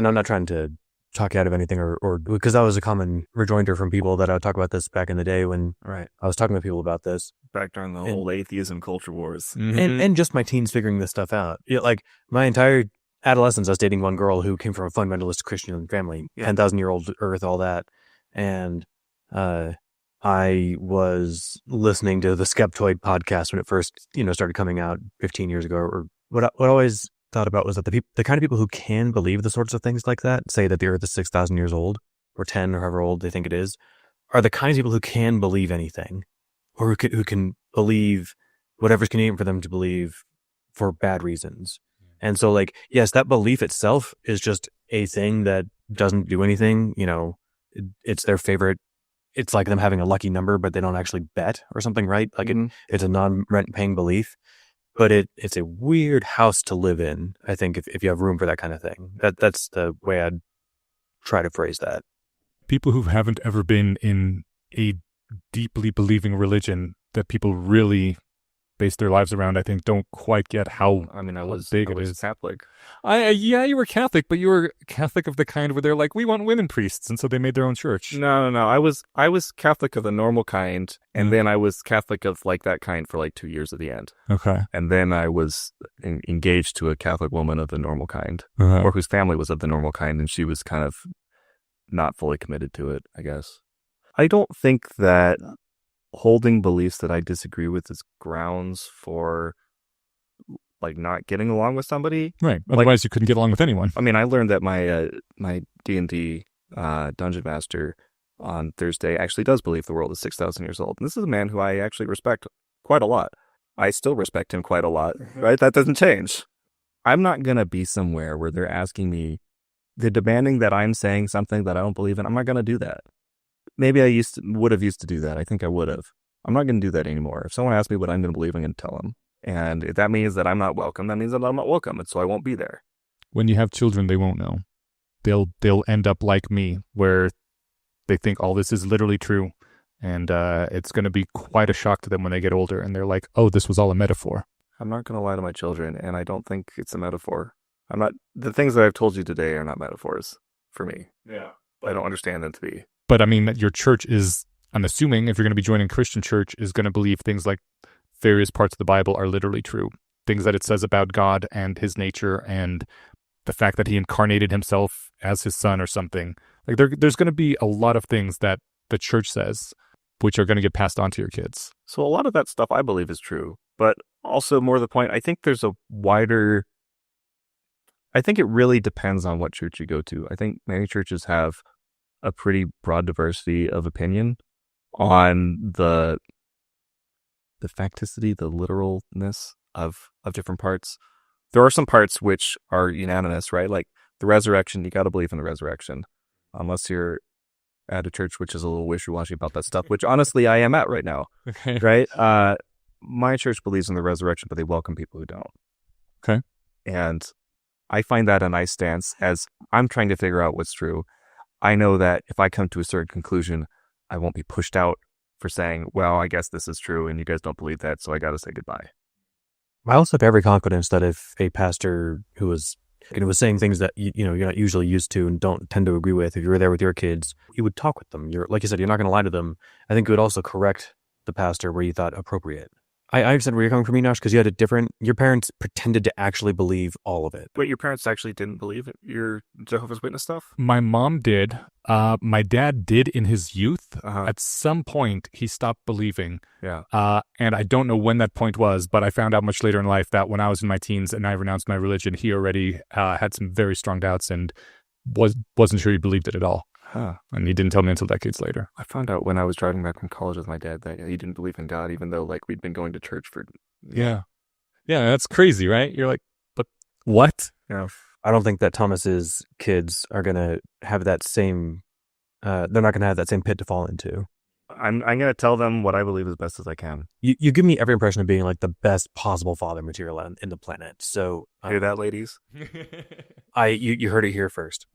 I'm not trying to talk you out of anything or because that was a common rejoinder from people that I would talk about this back in the day when Right. I was talking to people about this. Back during the whole atheism culture wars. And just my teens figuring this stuff out. Yeah, like my entire adolescence, I was dating one girl who came from a fundamentalist Christian family, 10,000-year-old Earth, all that, and I was listening to the Skeptoid podcast when it first started coming out 15 years ago. Or what I always thought about was that the kind of people who can believe the sorts of things like that, say that the Earth is 6,000 years old or 10 or however old they think it is, are the kinds of people who can believe anything, or who can believe whatever's convenient for them to believe for bad reasons. And so, like, yes, that belief itself is just a thing that doesn't do anything. It's their favorite. It's like them having a lucky number, but they don't actually bet or something, right? Like it's a non-rent paying belief, but it's a weird house to live in. I think if you have room for that kind of thing, that's the way I'd try to phrase that. People who haven't ever been in a deeply believing religion that people really base their lives around, I think, don't quite get how big it is. Catholic. Yeah, you were Catholic, but you were Catholic of the kind where they're like, we want women priests, and so they made their own church. No. I was Catholic of the normal kind, and then I was Catholic of like that kind for like 2 years at the end. Okay. And then I was engaged to a Catholic woman of the normal kind, Uh-huh. or whose family was of the normal kind, and she was kind of not fully committed to it, I guess. I don't think that holding beliefs that I disagree with is grounds for like not getting along with somebody. Right. Otherwise, you couldn't get along with anyone. I mean, I learned that my D&D dungeon master on Thursday actually does believe the world is 6,000 years old. And this is a man who I actually respect quite a lot. I still respect him quite a lot, right? That doesn't change. I'm not going to be somewhere where they're asking me, they're demanding that I'm saying something that I don't believe in. I'm not going to do that. Maybe I would have used to do that. I think I would have. I'm not going to do that anymore. If someone asks me what I'm going to believe, I'm going to tell them. And if that means that I'm not welcome, that means that I'm not welcome. And so I won't be there. When you have children, they won't know. They'll end up like me, where they think all this is literally true. And it's going to be quite a shock to them when they get older. And they're like, oh, this was all a metaphor. I'm not going to lie to my children. And I don't think it's a metaphor. The things that I've told you today are not metaphors for me. Yeah. I don't understand them to be. But I mean, your church is, I'm assuming, if you're going to be joining Christian church, is going to believe things like various parts of the Bible are literally true. Things that it says about God and his nature and the fact that he incarnated himself as his son or something. Like there's going to be a lot of things that the church says which are going to get passed on to your kids. So a lot of that stuff I believe is true. But also more to the point, I think there's a wider... I think it really depends on what church you go to. I think many churches have a pretty broad diversity of opinion on the facticity, the literalness of different parts. There are some parts which are unanimous, right? Like the resurrection, you got to believe in the resurrection. Unless you're at a church which is a little wishy-washy about that stuff, which honestly I am at right now, Okay. right? My church believes in the resurrection, but they welcome people who don't. Okay. And I find that a nice stance as I'm trying to figure out what's true. I know that if I come to a certain conclusion, I won't be pushed out for saying, well, I guess this is true and you guys don't believe that, so I got to say goodbye. I also have every confidence that if a pastor who was saying things that you're not usually used to and don't tend to agree with, if you were there with your kids, you would talk with them. Like you said, you're not going to lie to them. I think you would also correct the pastor where you thought appropriate. I understand where you're coming from, Enosh, because your parents pretended to actually believe all of it. But your parents actually didn't believe it, your Jehovah's Witness stuff? My mom did. My dad did in his youth. Uh-huh. At some point, he stopped believing. Yeah. And I don't know when that point was, but I found out much later in life that when I was in my teens and I renounced my religion, he already had some very strong doubts and wasn't sure he believed it at all. Huh. And he didn't tell me until decades later. I found out when I was driving back from college with my dad that he didn't believe in God, even though like we'd been going to church for... Yeah. Yeah, that's crazy, right? You're like, but what? Yeah. I don't think that Thomas's kids are going to have that same, they're not going to have that same pit to fall into. I'm gonna tell them what I believe as best as I can. You give me every impression of being like the best possible father material in the planet. So Hear that, ladies? you heard it here first.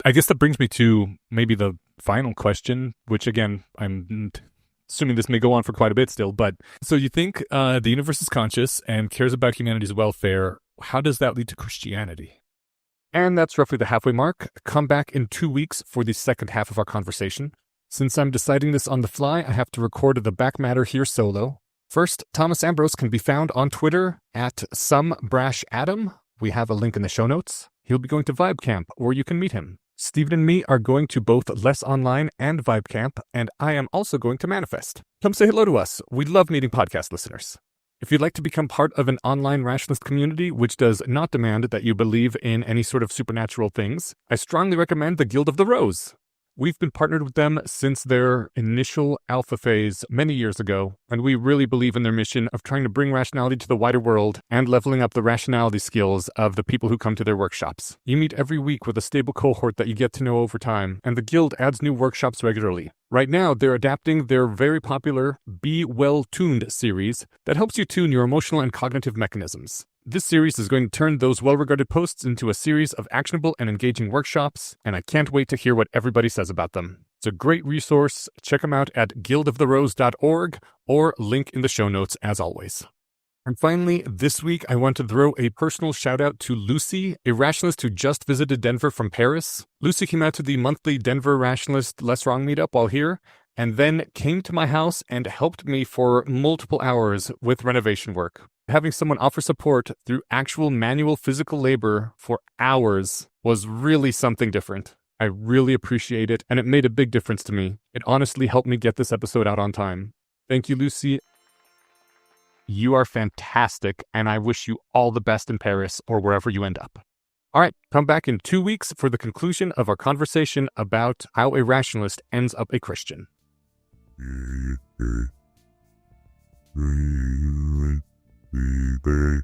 I guess that brings me to maybe the final question, which again, I'm assuming this may go on for quite a bit still, but so you think the universe is conscious and cares about humanity's welfare. How does that lead to Christianity? And that's roughly the halfway mark. Come back in 2 weeks for the second half of our conversation. Since I'm deciding this on the fly, I have to record the back matter here solo. First, Thomas Ambrose can be found on Twitter at SomeBrashAdam. We have a link in the show notes. He'll be going to Vibe Camp, or you can meet him. Steven and me are going to both Less Online and Vibe Camp, and I am also going to Manifest. Come say hello to us. We love meeting podcast listeners. If you'd like to become part of an online rationalist community which does not demand that you believe in any sort of supernatural things, I strongly recommend the Guild of the Rose. We've been partnered with them since their initial alpha phase many years ago, and we really believe in their mission of trying to bring rationality to the wider world and leveling up the rationality skills of the people who come to their workshops. You meet every week with a stable cohort that you get to know over time, and the Guild adds new workshops regularly. Right now, they're adapting their very popular Be Well Tuned series that helps you tune your emotional and cognitive mechanisms. This series is going to turn those well-regarded posts into a series of actionable and engaging workshops, and I can't wait to hear what everybody says about them. It's a great resource. Check them out at guildoftherose.org or link in the show notes as always. And finally, this week, I want to throw a personal shout out to Lucy, a rationalist who just visited Denver from Paris. Lucy came out to the monthly Denver Rationalist Less Wrong meetup while here, and then came to my house and helped me for multiple hours with renovation work. Having someone offer support through actual manual physical labor for hours was really something different. I really appreciate it, and it made a big difference to me. It honestly helped me get this episode out on time. Thank you, Lucy. You are fantastic, and I wish you all the best in Paris or wherever you end up. All right, come back in 2 weeks for the conclusion of our conversation about how a rationalist ends up a Christian. Baby.